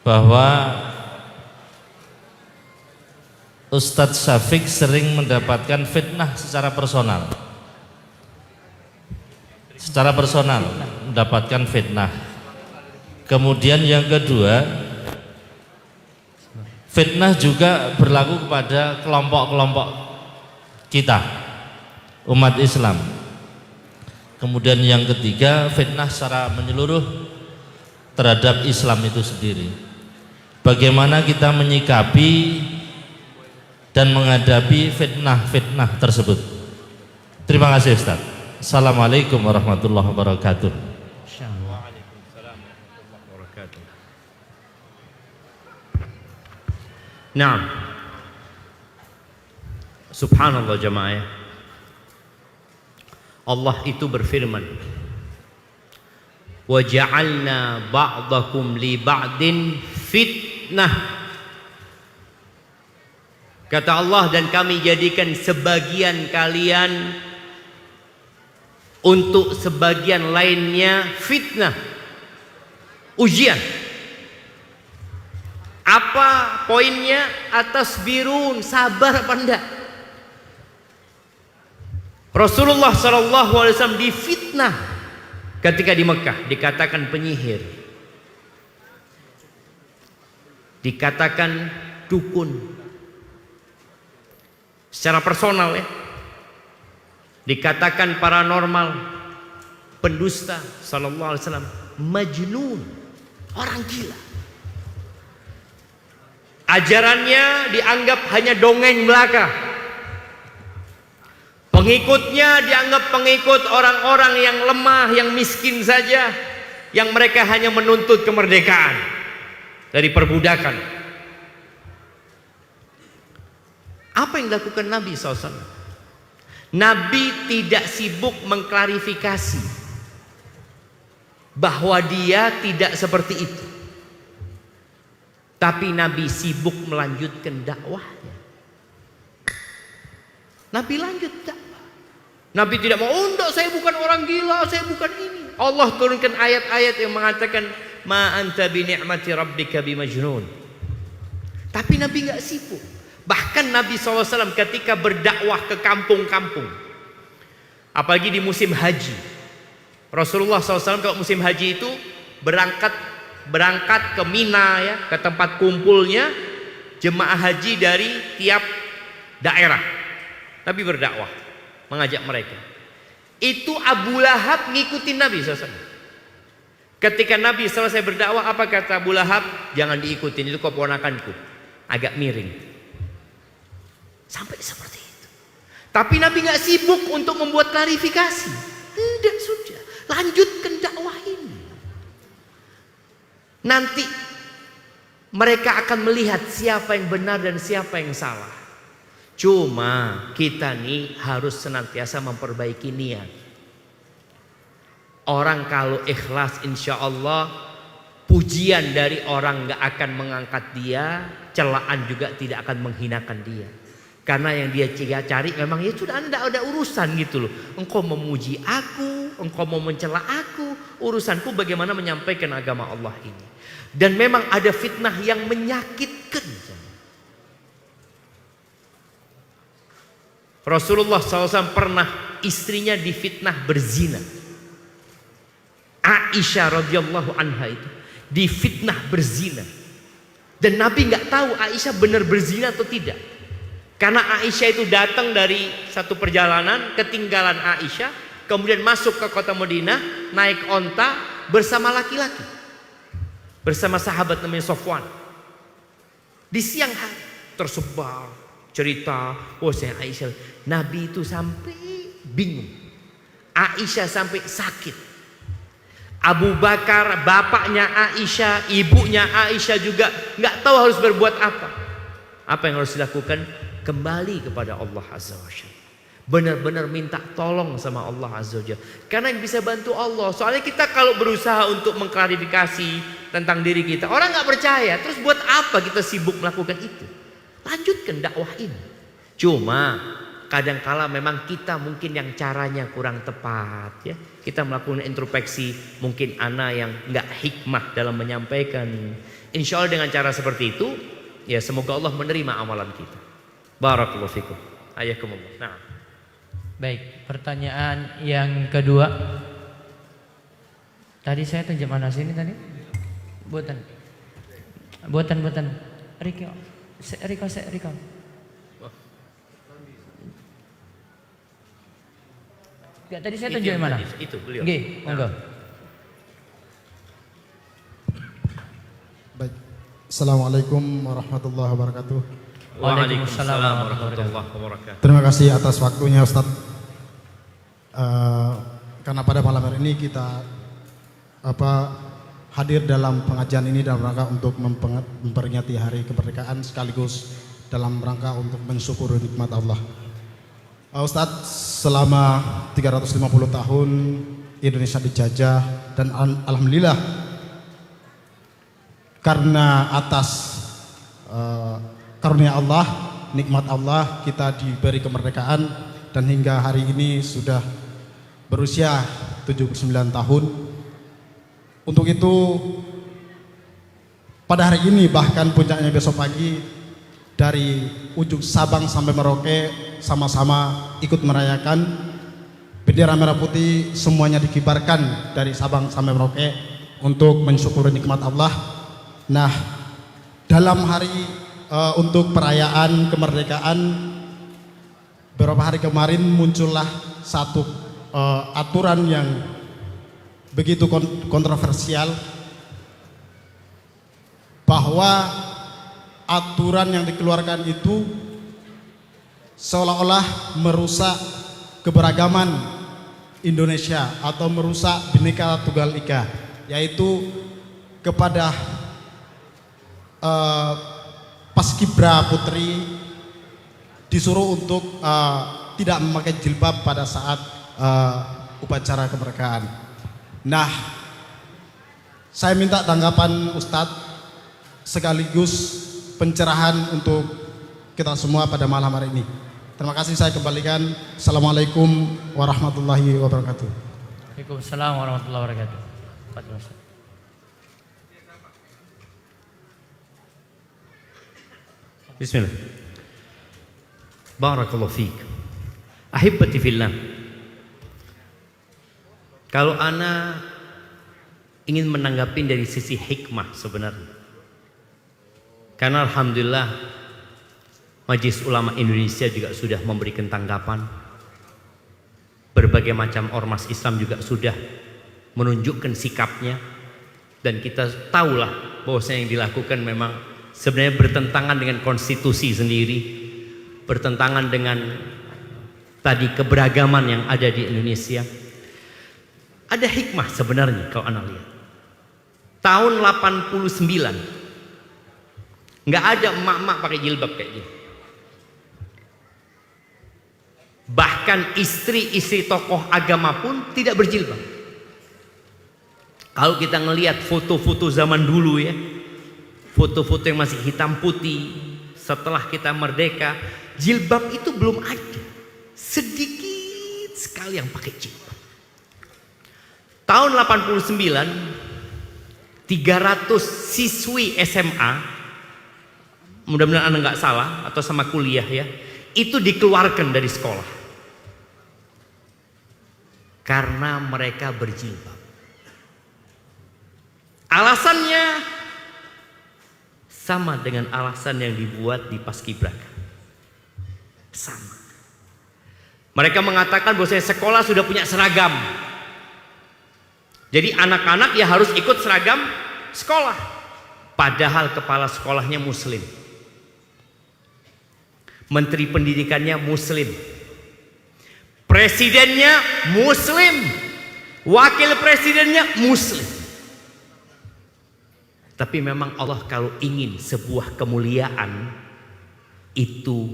bahwa Ustadz Syafiq sering mendapatkan fitnah secara personal. Mendapatkan fitnah. Kemudian yang kedua, fitnah juga berlaku kepada kelompok-kelompok kita, umat Islam. Kemudian yang ketiga, fitnah secara menyeluruh terhadap Islam itu sendiri. Bagaimana kita menyikapi dan menghadapi fitnah-fitnah tersebut? Terima kasih Ustaz. Assalamualaikum warahmatullahi wabarakatuh. Waalaikumsalam warahmatullahi wabarakatuh. Naam. Subhanallah jamaah. Allah itu berfirman, "Wa ja'alna ba'dakum li ba'din fitnah." Kata Allah, dan kami jadikan sebagian kalian untuk sebagian lainnya fitnah, ujian. Apa poinnya? Atas birun, sabar apa enggak? Rasulullah SAW difitnah ketika di Mekah, dikatakan penyihir, dikatakan dukun. Secara personal ya. dikatakan paranormal, pendusta, sallallahu alaihi wasallam, majnun, orang gila. Ajarannya dianggap hanya dongeng belaka. Pengikutnya dianggap pengikut orang-orang yang lemah, yang miskin saja, yang mereka hanya menuntut kemerdekaan dari perbudakan. Apa yang dilakukan Nabi SAW? Nabi tidak sibuk mengklarifikasi bahwa dia tidak seperti itu, tapi Nabi sibuk melanjutkan dakwahnya. Nabi lanjut dakwah. Nabi tidak mau, oh enggak, saya bukan orang gila, saya bukan ini. Allah turunkan ayat-ayat yang mengatakan ma anta bi ni'mati rabbika bimajnun. Tapi Nabi enggak sibuk. Bahkan Nabi SAW ketika berdakwah ke kampung-kampung, apalagi di musim haji, Rasulullah SAW kalau musim haji itu berangkat ke Mina, ya, ke tempat kumpulnya jemaah haji dari tiap daerah. Nabi berdakwah, mengajak mereka. Itu Abu Lahab ngikutin Nabi SAW. Ketika Nabi selesai berdakwah, apa kata Abu Lahab? Jangan diikutin, itu keponakanku, agak miring. Sampai seperti itu. Tapi Nabi gak sibuk untuk membuat klarifikasi. Tidak, sudah, lanjutkan dakwah ini. Nanti mereka akan melihat siapa yang benar dan siapa yang salah. Cuma kita nih harus senantiasa memperbaiki niat. Orang kalau ikhlas, insya Allah pujian dari orang gak akan mengangkat dia, celaan juga tidak akan menghinakan dia. Karena yang dia cari memang ya sudah, Anda ada urusan gitu loh. Engkau memuji aku, engkau mau mencela aku, urusanku bagaimana menyampaikan agama Allah ini. Dan memang ada fitnah yang menyakitkan. Rasulullah SAW pernah istrinya difitnah berzina. Aisyah radhiyallahu anha itu difitnah berzina. Dan Nabi nggak tahu Aisyah benar berzina atau tidak. Karena Aisyah itu datang dari satu perjalanan, ketinggalan Aisyah, kemudian masuk ke kota Madinah, naik onta bersama laki-laki, bersama sahabat namanya Sofwan. Di siang hari tersebar cerita, oh saya Aisyah. Nabi itu sampai bingung, Aisyah sampai sakit. Abu Bakar, bapaknya Aisyah, ibunya Aisyah juga nggak tahu harus berbuat apa. Apa yang harus dilakukan? Kembali kepada Allah Azza wa Jalla. Benar-benar minta tolong sama Allah Azza wa Jalla. Karena yang bisa bantu Allah. Soalnya kita kalau berusaha untuk mengklarifikasi tentang diri kita, orang nggak percaya. Terus buat apa kita sibuk melakukan itu? Lanjutkan dakwah ini. Cuma kadangkala memang kita mungkin yang caranya kurang tepat, ya. Kita melakukan introspeksi, mungkin ana yang nggak hikmah dalam menyampaikan. Insya Allah dengan cara seperti itu, ya semoga Allah menerima amalan kita. Barakallahu fikum. Ayakumullah. Nah. Baik, pertanyaan yang kedua. Tadi saya tunjuk mana sini tadi? Buatan. Riko. Enggak, tadi saya tunjuk mana? Itu beliau. Nggih, monggo. Baik. Assalamualaikum warahmatullahi wabarakatuh. Waalaikumsalam warahmatullahi wabarakatuh. Terima kasih atas waktunya Ustadz. Karena pada malam hari ini kita hadir dalam pengajian ini dalam rangka untuk memperingati hari kemerdekaan sekaligus dalam rangka untuk mensyukuri nikmat Allah. Ustadz, selama 350 tahun Indonesia dijajah dan alhamdulillah karena atas karunia Allah, nikmat Allah, kita diberi kemerdekaan dan hingga hari ini sudah berusia 79 tahun. Untuk itu pada hari ini bahkan puncaknya besok pagi dari ujung Sabang sampai Merauke sama-sama ikut merayakan bendera merah putih, semuanya dikibarkan dari Sabang sampai Merauke untuk mensyukuri nikmat Allah. Nah, dalam hari untuk perayaan kemerdekaan beberapa hari kemarin muncullah satu aturan yang begitu kontroversial, bahwa aturan yang dikeluarkan itu seolah-olah merusak keberagaman Indonesia atau merusak Bhinneka Tunggal Ika, yaitu kepada paskibra putri disuruh untuk tidak memakai jilbab pada saat upacara kemerdekaan. Nah, saya minta tanggapan Ustadz sekaligus pencerahan untuk kita semua pada malam hari ini. Terima kasih, saya kembalikan. Assalamualaikum warahmatullahi wabarakatuh. Waalaikumsalam warahmatullahi wabarakatuh. Bismillah. Barakallahu fiik. Ahibbati fillah. Kalau ana ingin menanggapi dari sisi hikmah sebenarnya. Karena alhamdulillah Majelis Ulama Indonesia juga sudah memberikan tanggapan. Berbagai macam ormas Islam juga sudah menunjukkan sikapnya. Dan kita tahulah bahwasanya yang dilakukan memang sebenarnya bertentangan dengan konstitusi sendiri, bertentangan dengan tadi keberagaman yang ada di Indonesia. Ada hikmah sebenarnya kalau anda lihat. Tahun 89 nggak ada emak-emak pakai jilbab kayak gini. Bahkan istri-istri tokoh agama pun tidak berjilbab. Kalau kita ngelihat foto-foto zaman dulu ya, foto-foto yang masih hitam putih setelah kita merdeka, jilbab itu belum ada. Sedikit sekali yang pakai jilbab. Tahun 89 300 siswi SMA, mudah-mudahan anda nggak salah atau sama kuliah ya, itu dikeluarkan dari sekolah karena mereka berjilbab. Alasannya sama dengan alasan yang dibuat di Paskibraka. Sama. Mereka mengatakan bahwa sekolah sudah punya seragam. Jadi anak-anak ya harus ikut seragam sekolah. Padahal kepala sekolahnya muslim. Menteri pendidikannya muslim. Presidennya muslim. Wakil presidennya muslim. Tapi memang Allah kalau ingin sebuah kemuliaan itu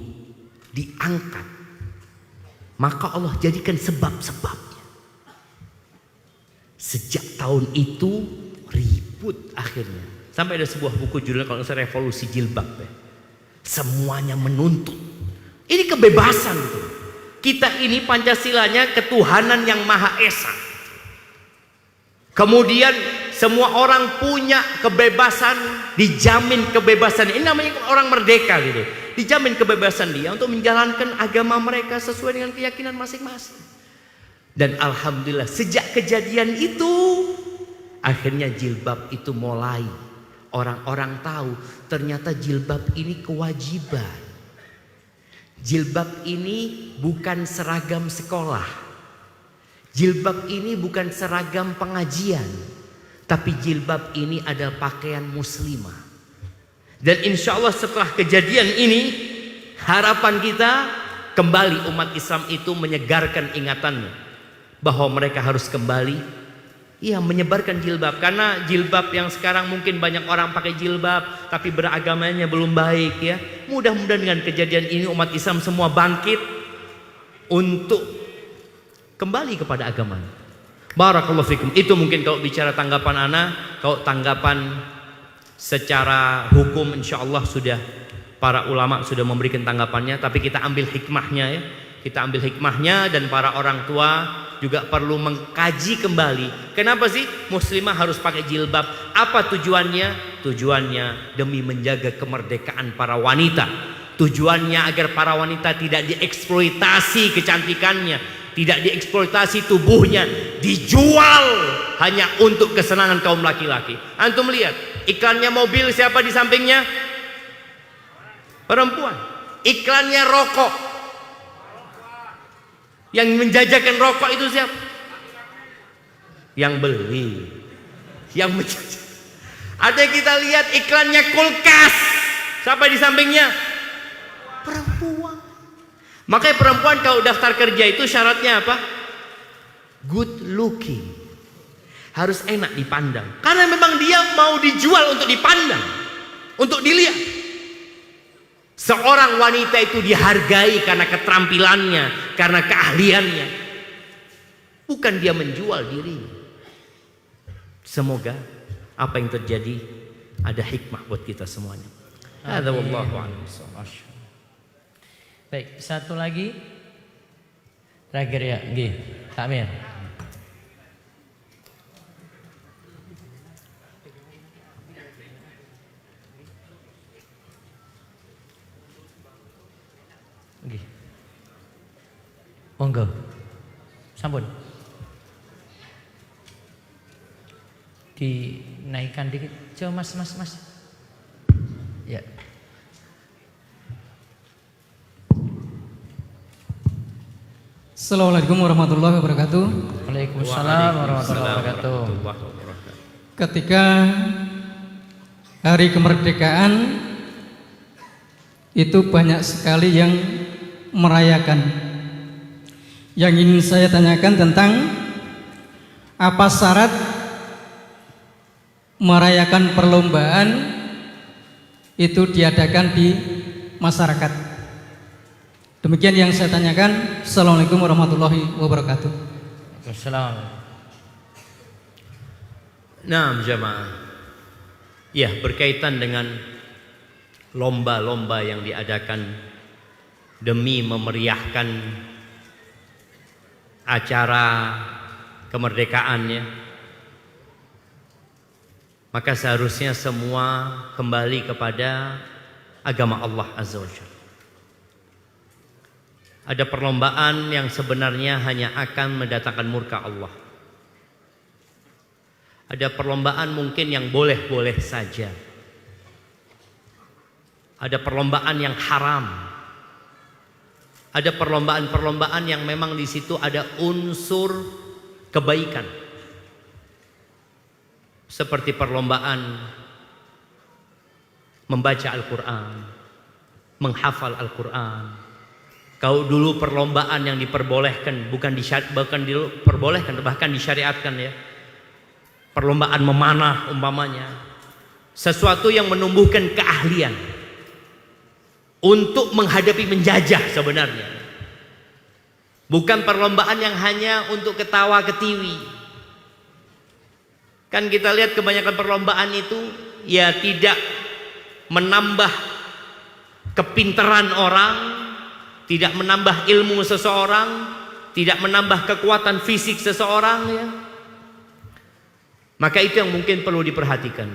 diangkat, maka Allah jadikan sebab-sebabnya. Sejak tahun itu ribut akhirnya. Sampai ada sebuah buku judulnya kalau nggak salah Revolusi Jilbab ya. Semuanya menuntut. Ini kebebasan gitu. Kita ini Pancasilanya ketuhanan yang Maha Esa. Kemudian semua orang punya kebebasan, dijamin kebebasan. Ini namanya orang merdeka gitu. Dijamin kebebasan dia untuk menjalankan agama mereka sesuai dengan keyakinan masing-masing. Dan alhamdulillah sejak kejadian itu akhirnya jilbab itu mulai orang-orang tahu ternyata jilbab ini kewajiban. Jilbab ini bukan seragam sekolah. Jilbab ini bukan seragam pengajian. Tapi jilbab ini adalah pakaian muslimah. Dan insya Allah setelah kejadian ini, harapan kita kembali umat Islam itu menyegarkan ingatannya bahwa mereka harus kembali menyebarkan jilbab. Karena jilbab yang sekarang mungkin banyak orang pakai jilbab tapi beragamanya belum baik ya. Mudah-mudahan dengan kejadian ini umat Islam semua bangkit untuk kembali kepada agamanya. Barakallahu fikum. Itu mungkin kalau bicara tanggapan ana. Kalau tanggapan secara hukum insya Allah sudah para ulama sudah memberikan tanggapannya. Tapi kita ambil hikmahnya ya. Kita ambil hikmahnya dan para orang tua juga perlu mengkaji kembali. Kenapa sih muslimah harus pakai jilbab? Apa tujuannya? Tujuannya demi menjaga kemerdekaan para wanita. Tujuannya agar para wanita tidak dieksploitasi kecantikannya, tidak dieksploitasi tubuhnya, dijual hanya untuk kesenangan kaum laki-laki. Antum lihat iklannya mobil, siapa di sampingnya? Perempuan. Iklannya rokok. Yang menjajakan rokok itu siapa? Yang beli. Yang menjajah. Ada kita lihat iklannya kulkas. Siapa di sampingnya? Perempuan. Makanya perempuan kalau daftar kerja itu syaratnya apa? Good looking. Harus enak dipandang. Karena memang dia mau dijual untuk dipandang, untuk dilihat. Seorang wanita itu dihargai karena keterampilannya, karena keahliannya. Bukan dia menjual dirinya. Semoga apa yang terjadi ada hikmah buat kita semuanya. Hadza wallahu a'lam. Baik, satu lagi. Terakhir ya, nggih. Takmir. Nggih. Monggo. Sampun. Dinaikkan dikit. Coba mas. Ya. Assalamualaikum warahmatullahi wabarakatuh. Waalaikumsalam warahmatullahi wabarakatuh. Ketika hari kemerdekaan itu banyak sekali yang merayakan. Yang ingin saya tanyakan tentang apa syarat merayakan perlombaan itu diadakan di masyarakat. Demikian yang saya tanyakan. Assalamualaikum warahmatullahi wabarakatuh. Waalaikumsalam. Nah, jamaah. Ya, berkaitan dengan lomba-lomba yang diadakan demi memeriahkan acara kemerdekaannya, maka seharusnya semua kembali kepada agama Allah Azza wa Jalla. Ada perlombaan yang sebenarnya hanya akan mendatangkan murka Allah. Ada perlombaan mungkin yang boleh-boleh saja. Ada perlombaan yang haram. Ada perlombaan-perlombaan yang memang di situ ada unsur kebaikan. Seperti perlombaan membaca Al-Quran, menghafal Al-Quran. Kalau dulu perlombaan yang diperbolehkan bahkan disyariatkan ya. Perlombaan memanah umpamanya. Sesuatu yang menumbuhkan keahlian untuk menghadapi menjajah sebenarnya. Bukan perlombaan yang hanya untuk ketawa ketiwi. Kan kita lihat kebanyakan perlombaan itu ya tidak menambah kepintaran orang, tidak menambah ilmu seseorang, tidak menambah kekuatan fisik seseorang ya. Maka itu yang mungkin perlu diperhatikan.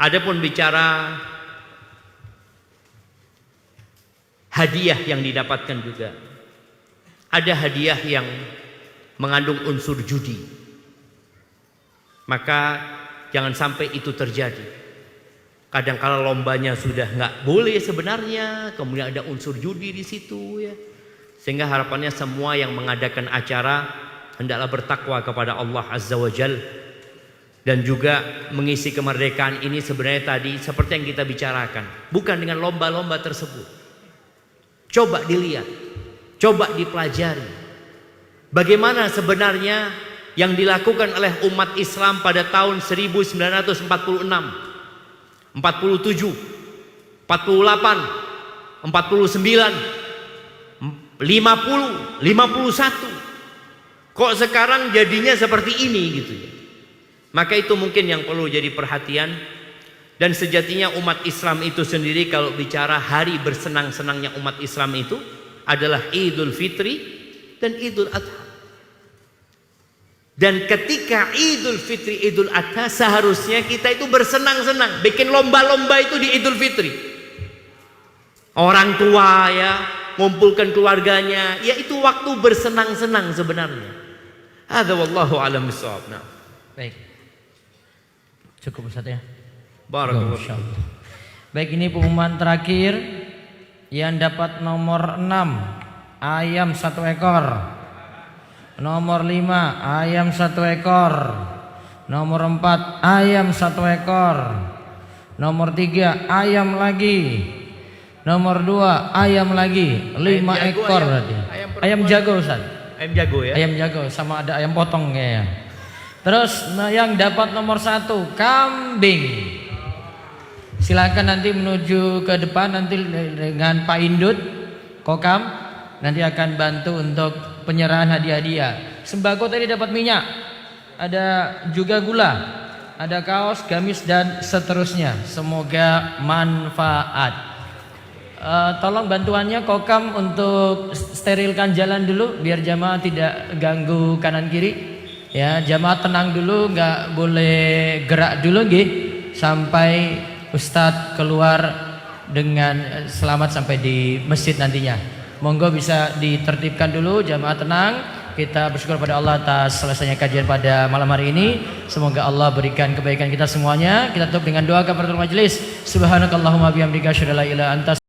Adapun bicara hadiah yang didapatkan juga. Ada hadiah yang mengandung unsur judi. Maka jangan sampai itu terjadi. Kadang-kala lombanya sudah nggak boleh sebenarnya, kemudian ada unsur judi di situ ya. Sehingga harapannya semua yang mengadakan acara hendaklah bertakwa kepada Allah Azza wa Jalla. Dan juga mengisi kemerdekaan ini sebenarnya tadi seperti yang kita bicarakan, bukan dengan lomba-lomba tersebut. Coba dilihat, coba dipelajari. Bagaimana sebenarnya yang dilakukan oleh umat Islam pada tahun 1946, 47, 48, 49, 50, 51. Kok sekarang jadinya seperti ini gitu ya. Maka itu mungkin yang perlu jadi perhatian. Dan sejatinya umat Islam itu sendiri kalau bicara hari bersenang-senangnya umat Islam itu adalah Idul Fitri dan Idul Adha. Dan ketika Idul Fitri, Idul Adha seharusnya kita itu bersenang-senang. Bikin lomba-lomba itu di Idul Fitri. Orang tua ya ngumpulkan keluarganya, ya itu waktu bersenang-senang sebenarnya. Hadza wallahu a'lam bissawab. Nah. Baik. Cukup Ustaz ya. Barakallahu. Baik, ini pengumuman terakhir yang dapat nomor 6, ayam 1 ekor. Nomor 5 ayam 1 ekor. Nomor 4 ayam 1 ekor. Nomor 3 ayam lagi. Nomor 2 ayam lagi. 5 ekor berarti. Ayam jago Ustaz. Ayam jago ya. Ayam jago sama ada ayam potong kayaknya. Terus yang dapat nomor 1 kambing. Silakan nanti menuju ke depan nanti dengan Pak Indut Kokam nanti akan bantu untuk penyerahan hadiah-hadiah. Sembako tadi dapat minyak, ada juga gula, ada kaos, gamis dan seterusnya. Semoga manfaat. Tolong bantuannya Kokam untuk sterilkan jalan dulu biar jamaah tidak ganggu kanan kiri. Ya, jamaah tenang dulu, nggak boleh gerak dulu nggih sampai Ustadz keluar dengan selamat sampai di masjid nantinya. Monggo bisa ditertibkan dulu, jamaah tenang. Kita bersyukur pada Allah atas selesainya kajian pada malam hari ini. Semoga Allah berikan kebaikan kita semuanya. Kita tutup dengan doa kafaratul majelis. Subhanakallahumma bihamdika asyhadu an la ilaha illa anta